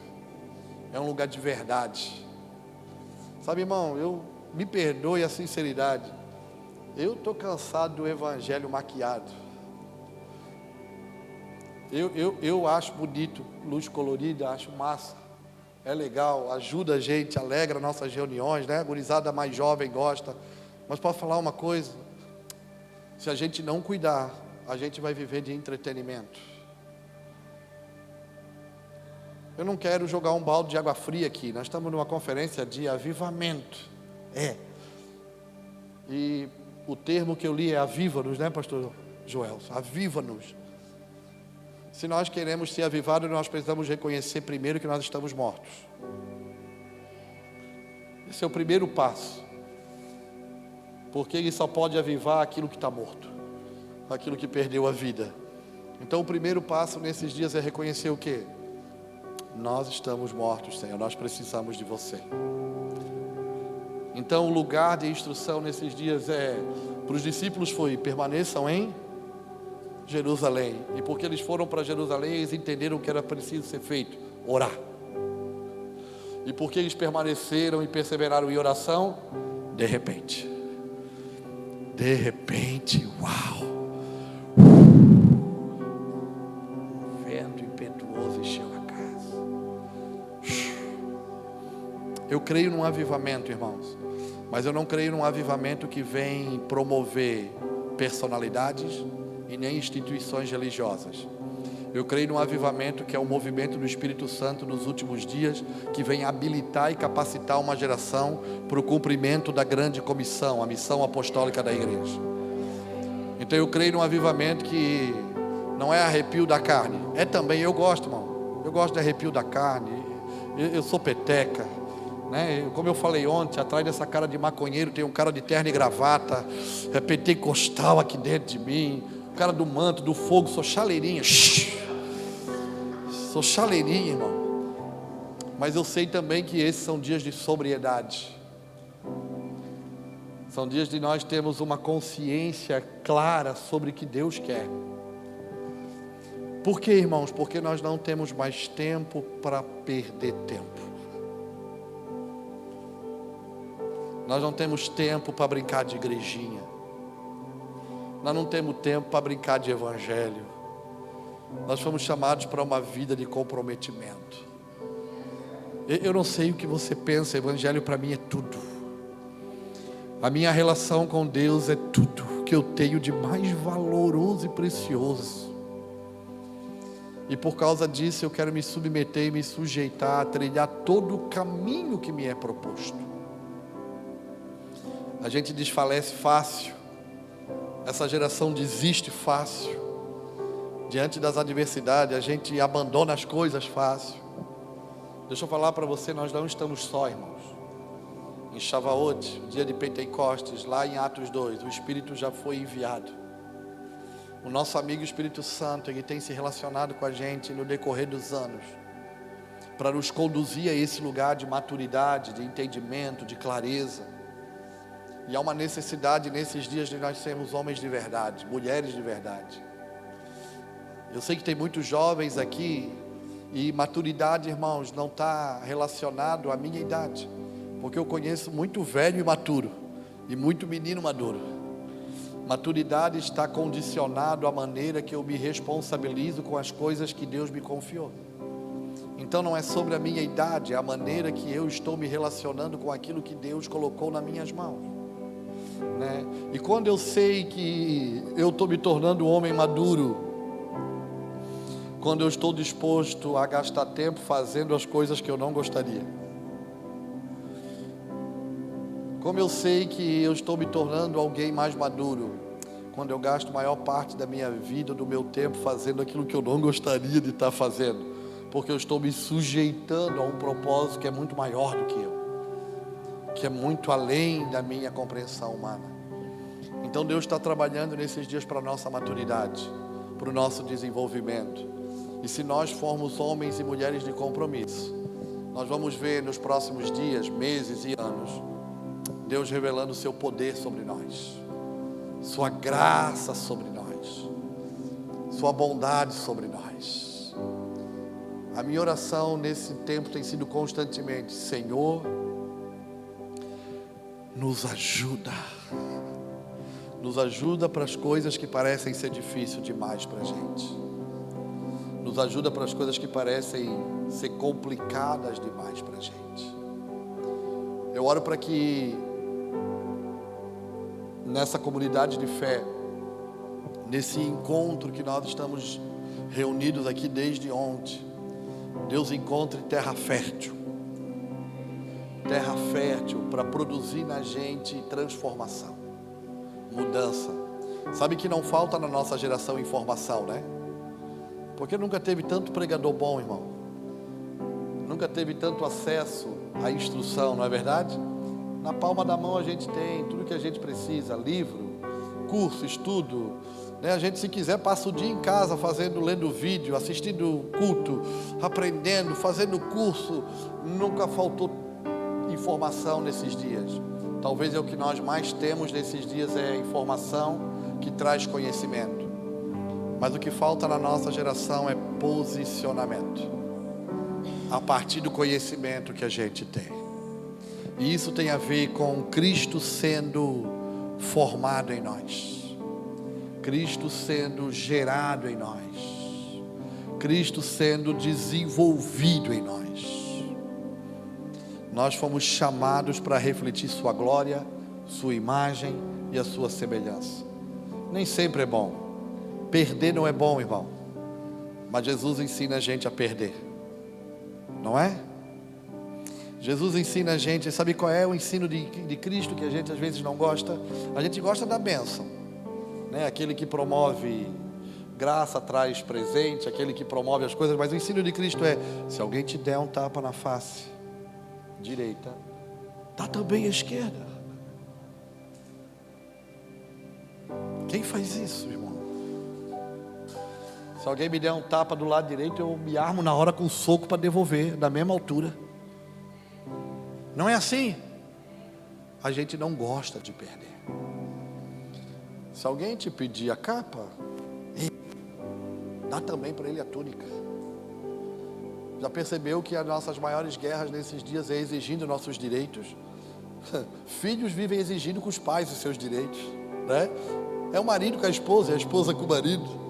É um lugar de verdade. Sabe, irmão, me perdoe a sinceridade. Eu estou cansado do evangelho maquiado. Eu acho bonito, luz colorida, acho massa. É legal, ajuda a gente, alegra nossas reuniões, né? A gurizada mais jovem gosta. Mas posso falar uma coisa? Se a gente não cuidar, a gente vai viver de entretenimento. Eu não quero jogar um balde de água fria aqui. Nós estamos numa conferência de avivamento. E o termo que eu li é aviva-nos, né, pastor Joel? Aviva-nos. Se nós queremos ser avivados, nós precisamos reconhecer primeiro que nós estamos mortos. Esse é o primeiro passo. Porque Ele só pode avivar aquilo que está morto. aquilo que perdeu a vida. Então o primeiro passo nesses dias é reconhecer o quê? Nós estamos mortos, Senhor, nós precisamos de você. Então o lugar de instrução nesses dias para os discípulos foi: permaneçam em Jerusalém. E porque eles foram para Jerusalém, eles entenderam que era preciso ser feito: orar. E porque eles permaneceram e perseveraram em oração, de repente, uau, um vento impetuoso encheu a casa. Eu creio num avivamento, irmãos, mas eu não creio num avivamento que vem promover personalidades e nem instituições religiosas. Eu creio num avivamento que é o movimento do Espírito Santo nos últimos dias, que vem habilitar e capacitar uma geração para o cumprimento da grande comissão, a missão apostólica da igreja. Então eu creio num avivamento que não é arrepio da carne, é também, eu gosto, irmão, eu gosto de arrepio da carne, eu sou peteca, né? Como eu falei ontem, atrás dessa cara de maconheiro tem um cara de terno e gravata, é pentecostal aqui dentro de mim, o cara do manto, do fogo, sou chaleirinha, sou chaleirinha, irmão. Mas eu sei também que esses são dias de sobriedade. São dias de nós termos uma consciência clara sobre o que Deus quer. Por quê, irmãos? Porque nós não temos mais tempo para perder tempo. Nós não temos tempo para brincar de igrejinha. Nós não temos tempo para brincar de evangelho. Nós fomos chamados para uma vida de comprometimento. Eu não sei o que você pensa, evangelho para mim é tudo. A minha relação com Deus é tudo que eu tenho de mais valoroso e precioso. E por causa disso eu quero me submeter e me sujeitar a trilhar todo o caminho que me é proposto. A gente desfalece fácil. Essa geração desiste fácil. Diante das adversidades, a gente abandona as coisas fácil. Deixa eu falar para você, nós não estamos só, irmãos. Em Shavuot, dia de Pentecostes, lá em Atos 2, o Espírito já foi enviado. O nosso amigo Espírito Santo, ele tem se relacionado com a gente no decorrer dos anos, para nos conduzir a esse lugar de maturidade, de entendimento, de clareza. E há uma necessidade nesses dias de nós sermos homens de verdade, mulheres de verdade. Eu sei que tem muitos jovens aqui, e maturidade, irmãos, não está relacionado à minha idade, porque eu conheço muito velho e maturo, e muito menino maduro. Maturidade está condicionado à maneira que eu me responsabilizo com as coisas que Deus me confiou. Então não é sobre a minha idade, é a maneira que eu estou me relacionando com aquilo que Deus colocou nas minhas mãos, né? E quando eu sei que eu estou me tornando um homem maduro, quando eu estou disposto a gastar tempo fazendo as coisas que eu não gostaria. Como eu sei que eu estou me tornando alguém mais maduro, quando eu gasto a maior parte da minha vida, do meu tempo, fazendo aquilo que eu não gostaria de estar fazendo, porque eu estou me sujeitando a um propósito que é muito maior do que eu, que é muito além da minha compreensão humana. Então Deus está trabalhando nesses dias para a nossa maturidade, para o nosso desenvolvimento. E se nós formos homens e mulheres de compromisso, nós vamos ver nos próximos dias, meses e anos, Deus revelando o seu poder sobre nós, sua graça sobre nós, sua bondade sobre nós. A minha oração nesse tempo tem sido constantemente: Senhor, nos ajuda para as coisas que parecem ser difíceis demais para a gente. Nos ajuda para as coisas que parecem ser complicadas demais para a gente. Eu oro para que nessa comunidade de fé, nesse encontro que nós estamos reunidos aqui desde ontem, Deus encontre terra fértil para produzir na gente transformação, mudança. Sabe que não falta na nossa geração informação, né? Porque nunca teve tanto pregador bom, irmão. Nunca teve tanto acesso à instrução, não é verdade? Na palma da mão a gente tem tudo que a gente precisa: livro, curso, estudo, A gente, se quiser, passa o dia em casa lendo vídeo, assistindo culto, aprendendo, fazendo curso. Nunca faltou informação nesses dias. Talvez o que nós mais temos nesses dias é informação que traz conhecimento. Mas o que falta na nossa geração é posicionamento, a partir do conhecimento que a gente tem. E isso tem a ver com Cristo sendo formado em nós, Cristo sendo gerado em nós, Cristo sendo desenvolvido em nós. Nós fomos chamados para refletir sua glória, sua imagem e a sua semelhança. Nem sempre é bom. Perder não é bom, irmão. Mas Jesus ensina a gente a perder, não é? Jesus ensina a gente. Sabe qual é o ensino de Cristo que a gente às vezes não gosta? A gente gosta da bênção, né? Aquele que promove graça, traz presente, aquele que promove as coisas. Mas o ensino de Cristo é: se alguém te der um tapa na face direita, dá também a esquerda. Quem faz isso, irmão? Se alguém me der um tapa do lado direito, eu me armo na hora com um soco para devolver, da mesma altura. Não é assim? A gente não gosta de perder. Se alguém te pedir a capa, dá também para ele a túnica. Já percebeu que as nossas maiores guerras nesses dias é exigindo nossos direitos? Filhos vivem exigindo com os pais os seus direitos, né? É o marido com a esposa, é a esposa com o marido.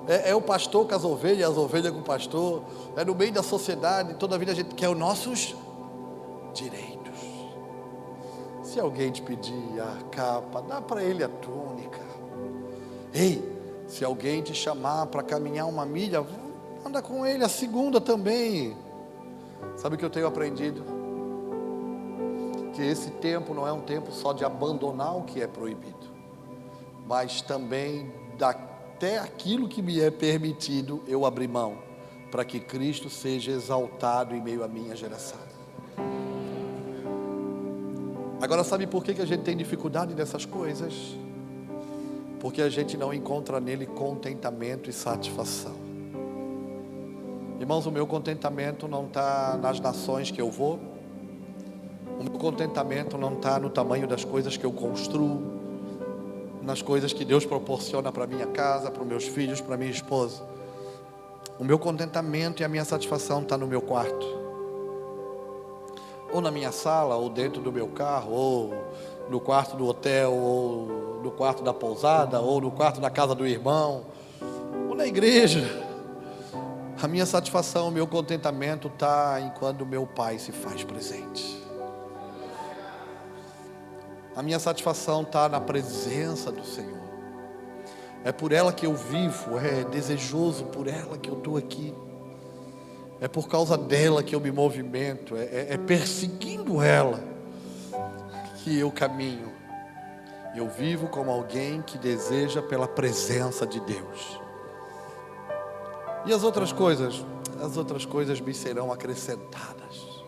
É o pastor com as ovelhas com o pastor. É no meio da sociedade, toda a vida a gente quer os nossos direitos. Se alguém te pedir a capa, dá para ele a túnica. Ei, se alguém te chamar para caminhar uma milha, anda com ele a segunda também. Sabe o que eu tenho aprendido? Que esse tempo não é um tempo só de abandonar o que é proibido, mas também até aquilo que me é permitido eu abrir mão, para que Cristo seja exaltado em meio à minha geração. Agora, sabe por que a gente tem dificuldade nessas coisas? Porque a gente não encontra nele contentamento e satisfação. Irmãos, o meu contentamento não está nas nações que eu vou. O meu contentamento não está no tamanho das coisas que eu construo, nas coisas que Deus proporciona para minha casa, para os meus filhos, para minha esposa. O meu contentamento e a minha satisfação está no meu quarto, ou na minha sala, ou dentro do meu carro, ou no quarto do hotel, ou no quarto da pousada, ou no quarto da casa do irmão, ou na igreja. A minha satisfação, o meu contentamento está em quando o meu Pai se faz presente. A minha satisfação está na presença do Senhor. É por ela que eu vivo, é desejoso por ela que eu estou aqui. É por causa dela que eu me movimento, é perseguindo ela que eu caminho. Eu vivo como alguém que deseja pela presença de Deus. E as outras coisas me serão acrescentadas.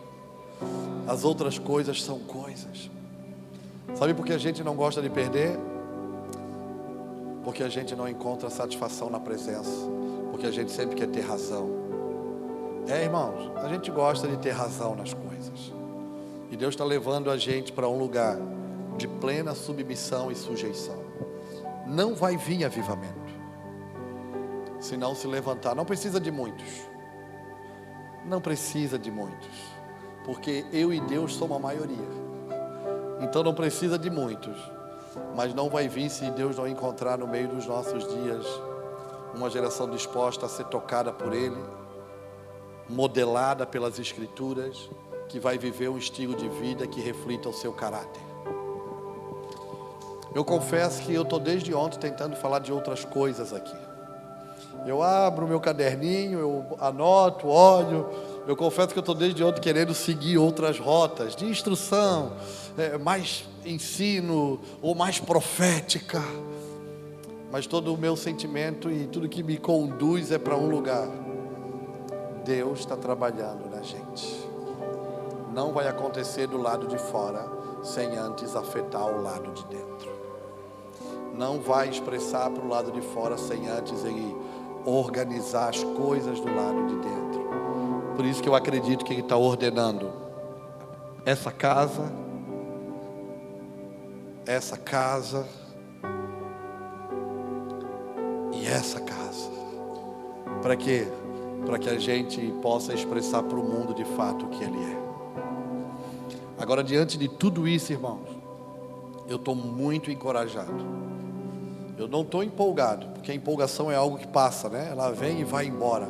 As outras coisas são coisas. Sabe por que a gente não gosta de perder? Porque a gente não encontra satisfação na presença. Porque a gente sempre quer ter razão. Irmãos, a gente gosta de ter razão nas coisas. E Deus está levando a gente para um lugar de plena submissão e sujeição. Não vai vir avivamento se não se levantar. Não precisa de muitos. Não precisa de muitos. Porque eu e Deus somos a maioria. Então não precisa de muitos. Mas não vai vir se Deus não encontrar no meio dos nossos dias uma geração disposta a ser tocada por Ele, modelada pelas Escrituras, que vai viver um estilo de vida que reflita o seu caráter. Eu confesso que eu estou desde ontem tentando falar de outras coisas aqui. Eu abro o meu caderninho, eu anoto, olho. Eu confesso que eu estou desde ontem querendo seguir outras rotas de instrução, mais ensino ou mais profética. Mas todo o meu sentimento e tudo que me conduz é para um lugar. Deus está trabalhando na gente. Não vai acontecer do lado de fora sem antes afetar o lado de dentro. não vai expressar para o lado de fora sem antes ele organizar as coisas do lado de dentro. Por isso que eu acredito que ele está ordenando essa casa e essa casa. Para quê? Para que a gente possa expressar para o mundo de fato o que ele é. Agora, diante de tudo isso, irmãos, eu estou muito encorajado. Eu não estou empolgado, porque a empolgação é algo que passa, né? Ela vem e vai embora.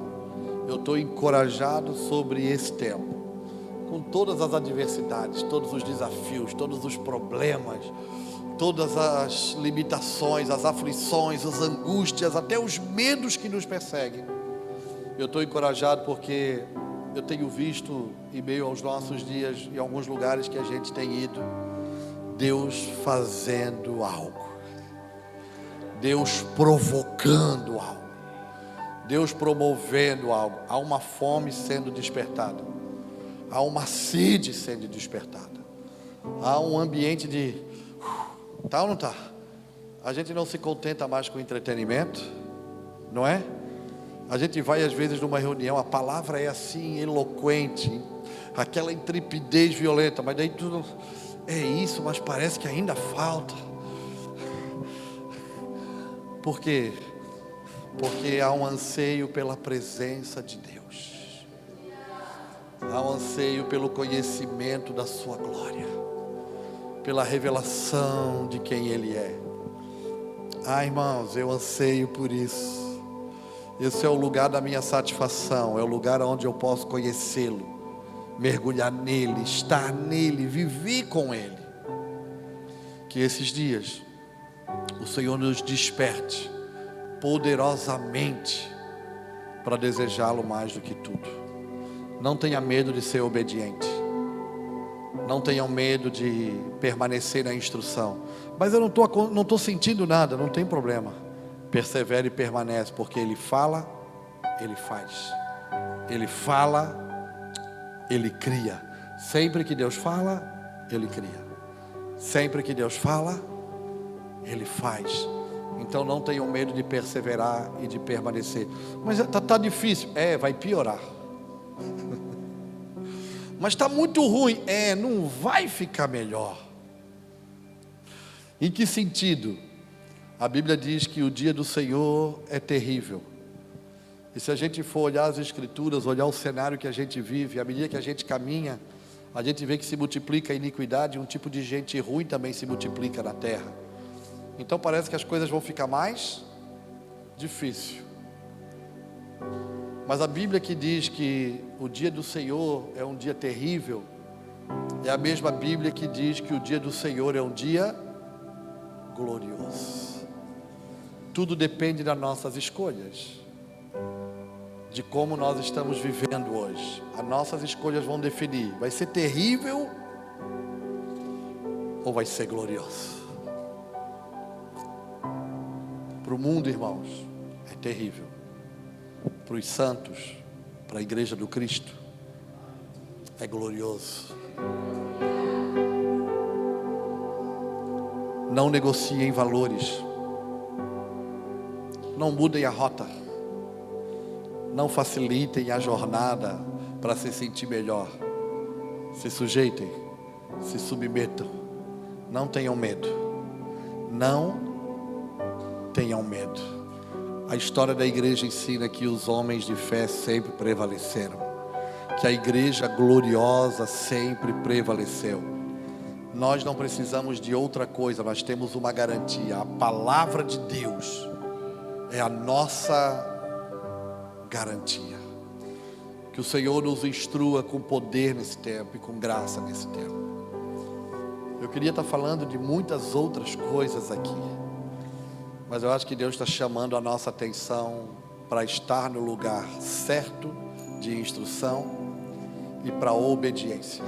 Eu estou encorajado sobre esse tempo, com todas as adversidades, todos os desafios, todos os problemas, todas as limitações, as aflições, as angústias, até os medos que nos perseguem. Eu estou encorajado porque eu tenho visto, em meio aos nossos dias, em alguns lugares que a gente tem ido, Deus fazendo algo, Deus provocando algo, Deus promovendo algo. Há uma fome sendo despertada, há uma sede sendo despertada, há um ambiente de... Tá ou não tá? A gente não se contenta mais com entretenimento, não é? A gente vai às vezes numa reunião, a palavra é assim, eloquente, aquela intrepidez violenta, mas daí tudo é isso, mas parece que ainda falta. Por quê? Porque há um anseio pela presença de Deus, há um anseio pelo conhecimento da sua glória, pela revelação de quem Ele é. Irmãos, eu anseio por isso. Esse é o lugar da minha satisfação, é o lugar onde eu posso conhecê-lo, mergulhar nele, estar nele, viver com Ele. Que esses dias o Senhor nos desperte poderosamente para desejá-lo mais do que tudo. Não tenha medo de ser obediente, não tenham medo de permanecer na instrução. Mas eu não estou sentindo nada, não tem problema. Persevere e permanece, porque Ele fala, Ele faz. Ele fala, Ele cria. Sempre que Deus fala, Ele cria. Sempre que Deus fala, Ele faz. Então não tenham medo de perseverar e de permanecer. Mas está difícil. Vai piorar. Mas está muito ruim. Não vai ficar melhor. Em que sentido? A Bíblia diz que o dia do Senhor é terrível. E se a gente for olhar as Escrituras, olhar o cenário que a gente vive, à medida que a gente caminha, a gente vê que se multiplica a iniquidade, um tipo de gente ruim também se multiplica na terra. Então parece que as coisas vão ficar mais difícil. Mas a Bíblia que diz que o dia do Senhor é um dia terrível, é a mesma Bíblia que diz que o dia do Senhor é um dia glorioso. Tudo depende das nossas escolhas, de como nós estamos vivendo hoje. As nossas escolhas vão definir, vai ser terrível ou vai ser glorioso. Para o mundo, irmãos, é terrível. Para os santos, para a igreja do Cristo, é glorioso. Não negociem valores, não mudem a rota, não facilitem a jornada para se sentir melhor. Se sujeitem, se submetam, não tenham medo, não tenham medo. A história da igreja ensina que os homens de fé sempre prevaleceram, que a igreja gloriosa sempre prevaleceu. Nós não precisamos de outra coisa, nós temos uma garantia: a palavra de Deus é a nossa garantia. Que o Senhor nos instrua com poder nesse tempo e com graça nesse tempo. Eu queria estar falando de muitas outras coisas aqui, mas eu acho que Deus está chamando a nossa atenção para estar no lugar certo de instrução e para obediência.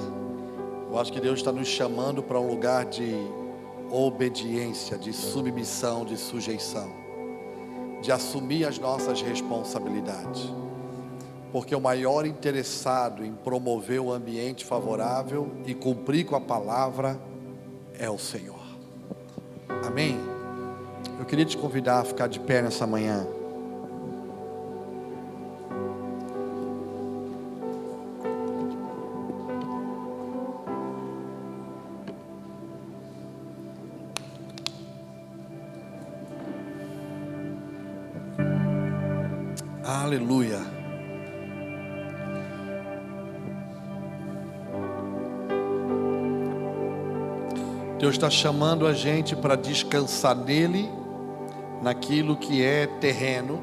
Eu acho que Deus está nos chamando para um lugar de obediência, de submissão, de sujeição, de assumir as nossas responsabilidades, porque o maior interessado em promover o ambiente favorável e cumprir com a palavra é o Senhor. Amém? Eu queria te convidar a ficar de pé nessa manhã. Aleluia. Deus está chamando a gente para descansar nele, naquilo que é terreno,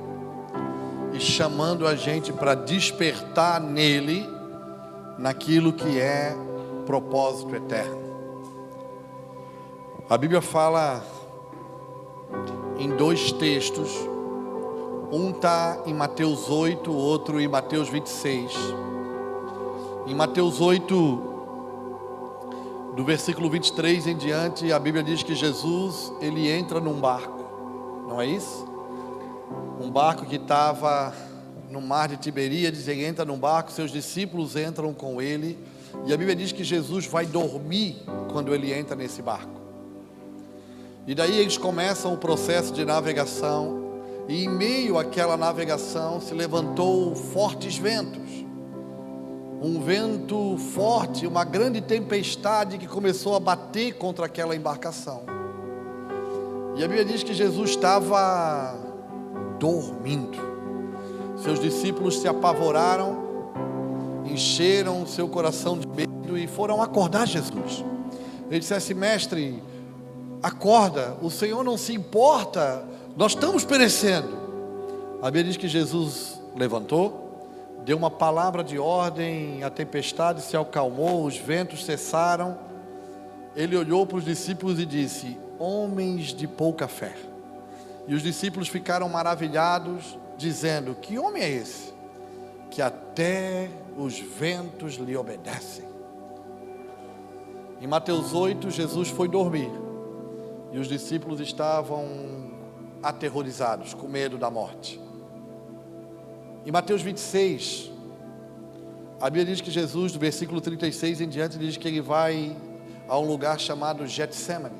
e chamando a gente para despertar nele, naquilo que é propósito eterno. A Bíblia fala em dois textos. Um está em Mateus 8, o outro em Mateus 26. Em Mateus 8, do versículo 23 em diante, a Bíblia diz que Jesus, ele entra num barco, não é isso? Um barco que estava no mar de Tiberíades, ele entra num barco, seus discípulos entram com ele, e a Bíblia diz que Jesus vai dormir quando ele entra nesse barco. E daí eles começam o processo de navegação. E em meio àquela navegação se levantou fortes ventos. Um vento forte, uma grande tempestade que começou a bater contra aquela embarcação. E a Bíblia diz que Jesus estava dormindo. Seus discípulos se apavoraram, encheram seu coração de medo e foram acordar Jesus. Ele disse assim: mestre, acorda, o Senhor não se importa, nós estamos perecendo. A Bíblia diz que Jesus levantou, deu uma palavra de ordem, a tempestade se acalmou, os ventos cessaram. Ele olhou para os discípulos e disse: homens de pouca fé. E os discípulos ficaram maravilhados, dizendo: que homem é esse, que até os ventos lhe obedecem? Em Mateus 8, Jesus foi dormir, e os discípulos estavam aterrorizados, com medo da morte. Em Mateus 26, a Bíblia diz que Jesus, do versículo 36 em diante, diz que ele vai a um lugar chamado Getsemane.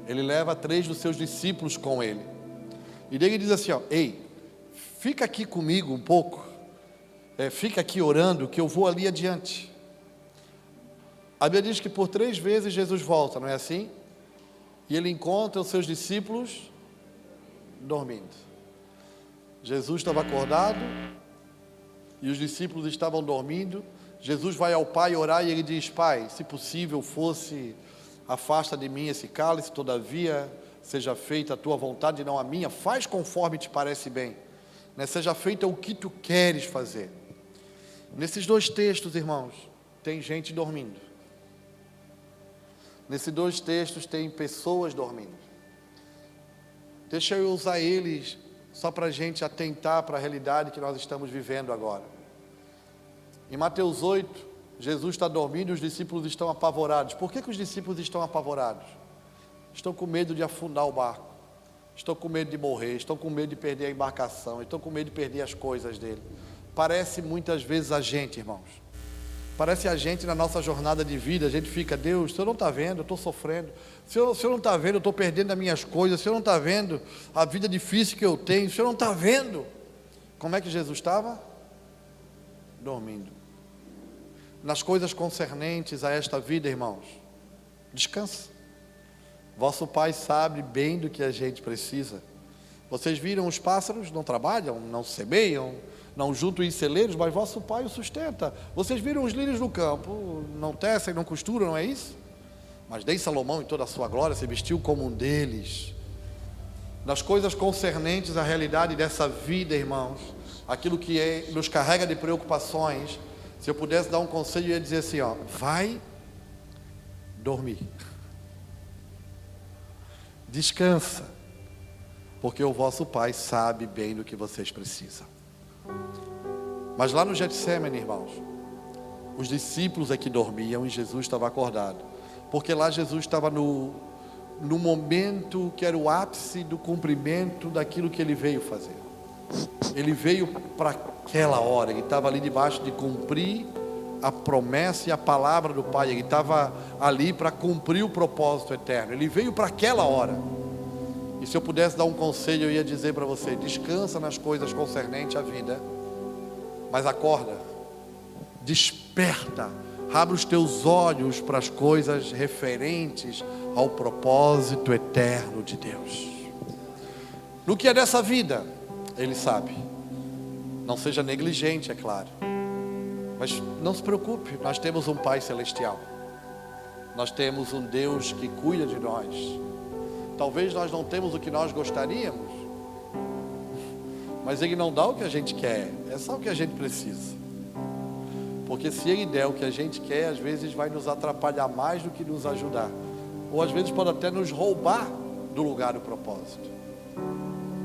Ele leva 3 dos seus discípulos com ele. E daí ele diz assim: ei, fica aqui comigo um pouco, fica aqui orando, que eu vou ali adiante. A Bíblia diz que por 3 vezes Jesus volta, não é assim? E ele encontra os seus discípulos dormindo. Jesus estava acordado e os discípulos estavam dormindo. Jesus vai ao Pai orar e ele diz: Pai, se possível fosse, afasta de mim esse cálice, todavia seja feita a tua vontade e não a minha. Faz conforme te parece bem, né? Seja feita o que tu queres fazer. Nesses 2 textos, irmãos, tem gente dormindo. Nesses 2 textos tem pessoas dormindo. Deixa eu usar eles só para a gente atentar para a realidade que nós estamos vivendo agora. Em Mateus 8, Jesus está dormindo e os discípulos estão apavorados. Por que os discípulos estão apavorados? Estão com medo de afundar o barco, estão com medo de morrer, estão com medo de perder a embarcação, estão com medo de perder as coisas dele. Parece muitas vezes a gente, irmãos. Parece a gente na nossa jornada de vida. A gente fica: Deus, o Senhor não está vendo, eu estou sofrendo. O Senhor não está vendo, eu estou perdendo as minhas coisas. O Senhor não está vendo a vida difícil que eu tenho. O Senhor não está vendo. Como é que Jesus estava? Dormindo. Nas coisas concernentes a esta vida, irmãos, descansa. Vosso Pai sabe bem do que a gente precisa. Vocês viram os pássaros? Não trabalham, não semeiam, não juntam em celeiros, mas vosso Pai o sustenta. Vocês viram os lírios do campo? Não tecem, não costuram, não é isso? Mas nem Salomão, em toda a sua glória, se vestiu como um deles. Nas coisas concernentes à realidade dessa vida, irmãos, aquilo que nos carrega de preocupações, se eu pudesse dar um conselho, eu ia dizer assim: vai dormir. Descansa, porque o vosso Pai sabe bem do que vocês precisam. Mas lá no Getsemane, irmãos, os discípulos é que dormiam e Jesus estava acordado, porque lá Jesus estava no momento que era o ápice do cumprimento daquilo que ele veio fazer. Ele veio para aquela hora, ele estava ali debaixo de cumprir a promessa e a palavra do Pai. Ele estava ali para cumprir o propósito eterno. Ele veio para aquela hora. E se eu pudesse dar um conselho, eu ia dizer para você: descansa nas coisas concernentes à vida, mas acorda, desperta, abre os teus olhos para as coisas referentes ao propósito eterno de Deus. No que é dessa vida, Ele sabe. Não seja negligente, é claro, mas não se preocupe, nós temos um Pai Celestial, nós temos um Deus que cuida de nós. Talvez nós não temos o que nós gostaríamos, mas Ele não dá o que a gente quer, é só o que a gente precisa. Porque se Ele der o que a gente quer, às vezes vai nos atrapalhar mais do que nos ajudar, ou às vezes pode até nos roubar do lugar do propósito.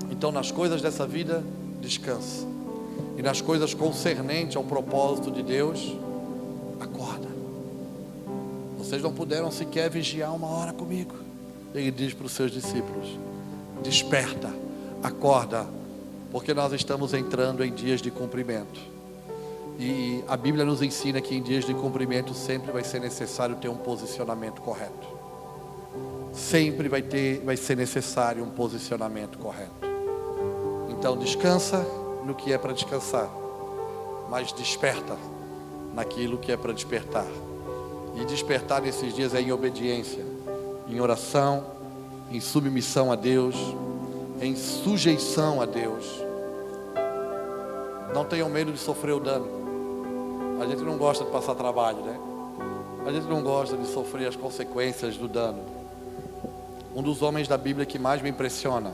Então, nas coisas dessa vida, descansa, e nas coisas concernentes ao propósito de Deus, acorda. Vocês não puderam sequer vigiar 1 hora comigo. Ele diz para os seus discípulos: desperta, acorda, porque nós estamos entrando em dias de cumprimento. E a Bíblia nos ensina que em dias de cumprimento sempre vai ser necessário ter um posicionamento correto. Sempre vai ser necessário um posicionamento correto. Então descansa no que é para descansar, mas desperta naquilo que é para despertar. E despertar nesses dias é em obediência, em oração, em submissão a Deus, em sujeição a Deus. Não tenham medo de sofrer o dano. A gente não gosta de passar trabalho, né? A gente não gosta de sofrer as consequências do dano. Um dos homens da Bíblia que mais me impressiona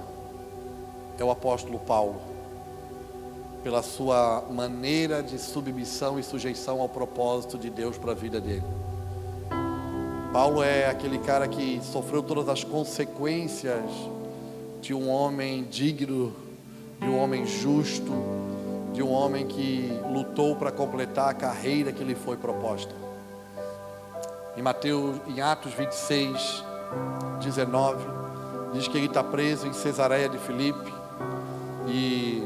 é o apóstolo Paulo, pela sua maneira de submissão e sujeição ao propósito de Deus para a vida dele. Paulo é aquele cara que sofreu todas as consequências de um homem digno, de um homem justo, de um homem que lutou para completar a carreira que lhe foi proposta. Em Atos 26, 19, diz que ele está preso em Cesareia de Filipe, e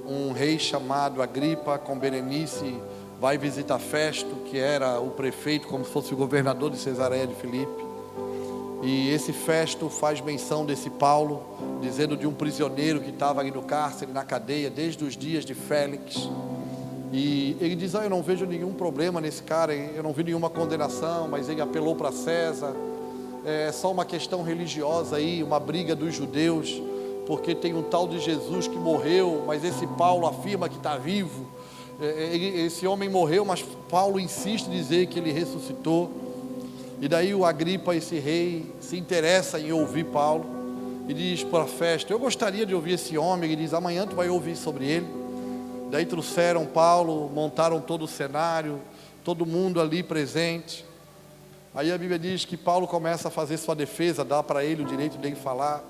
um rei chamado Agripa com Berenice vai visitar Festo, que era o prefeito, como se fosse o governador de Cesareia de Filipe. E esse Festo faz menção desse Paulo, dizendo de um prisioneiro que estava ali no cárcere, na cadeia, desde os dias de Félix. E ele diz: eu não vejo nenhum problema nesse cara, eu não vi nenhuma condenação, mas ele apelou para César. É só uma questão religiosa aí, uma briga dos judeus, porque tem um tal de Jesus que morreu, mas esse Paulo afirma que está vivo. Esse homem morreu, mas Paulo insiste em dizer que ele ressuscitou. E daí o Agripa, esse rei, se interessa em ouvir Paulo e diz para Festo: eu gostaria de ouvir esse homem. Ele diz: amanhã tu vai ouvir sobre ele. Daí trouxeram Paulo, montaram todo o cenário, todo mundo ali presente. Aí a Bíblia diz que Paulo começa a fazer sua defesa, dá para ele o direito de falar.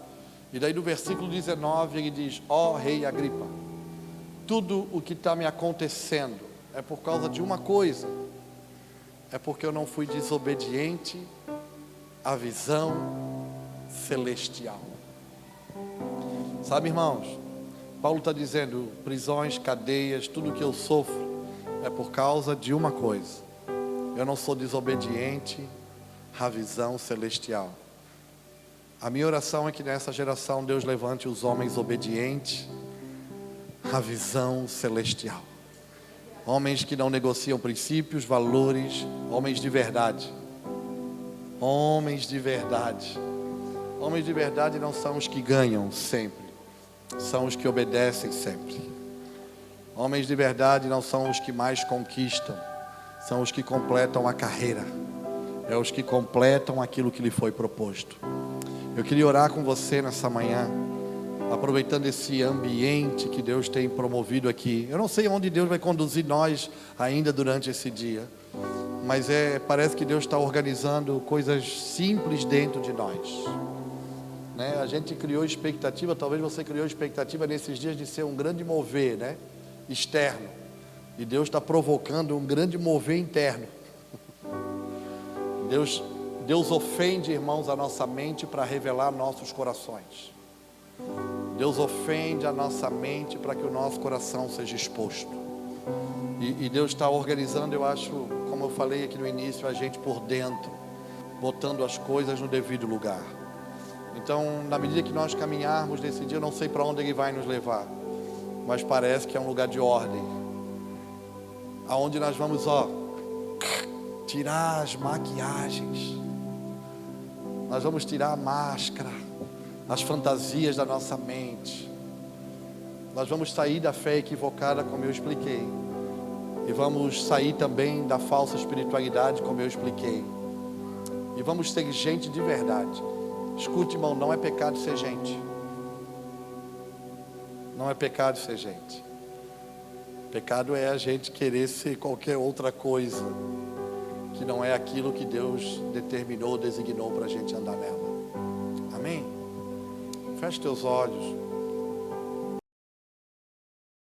E daí no versículo 19 ele diz: ó rei Agripa, tudo o que está me acontecendo é por causa de uma coisa: é porque eu não fui desobediente à visão celestial. Sabe, irmãos, Paulo está dizendo: prisões, cadeias, tudo que eu sofro é por causa de uma coisa: eu não sou desobediente à visão celestial. A minha oração é que nessa geração Deus levante os homens obedientes à visão celestial. Homens que não negociam princípios, valores, homens de verdade. Homens de verdade. Homens de verdade não são os que ganham sempre, são os que obedecem sempre. Homens de verdade não são os que mais conquistam, são os que completam a carreira. É os que completam aquilo que lhe foi proposto. Eu queria orar com você nessa manhã, aproveitando esse ambiente que Deus tem promovido aqui. Eu não sei onde Deus vai conduzir nós ainda durante esse dia, mas parece que Deus está organizando coisas simples dentro de nós, né? A gente criou expectativa, talvez você criou expectativa nesses dias de ser um grande mover, né? Externo, e Deus está provocando um grande mover interno. Deus ofende, irmãos, a nossa mente para revelar nossos corações. Deus ofende a nossa mente para que o nosso coração seja exposto. E Deus está organizando, eu acho, como eu falei aqui no início, a gente por dentro, botando as coisas no devido lugar. Então, na medida que nós caminharmos nesse dia, eu não sei para onde Ele vai nos levar, mas parece que é um lugar de ordem, aonde nós vamos, tirar as maquiagens, nós vamos tirar a máscara, as fantasias da nossa mente, nós vamos sair da fé equivocada, como eu expliquei, e vamos sair também da falsa espiritualidade, como eu expliquei, e vamos ser gente de verdade. Escute, irmão, não é pecado ser gente. Não é pecado ser gente. Pecado é a gente querer ser qualquer outra coisa, que não é aquilo que Deus determinou, designou para a gente andar nela. Amém? Feche teus olhos.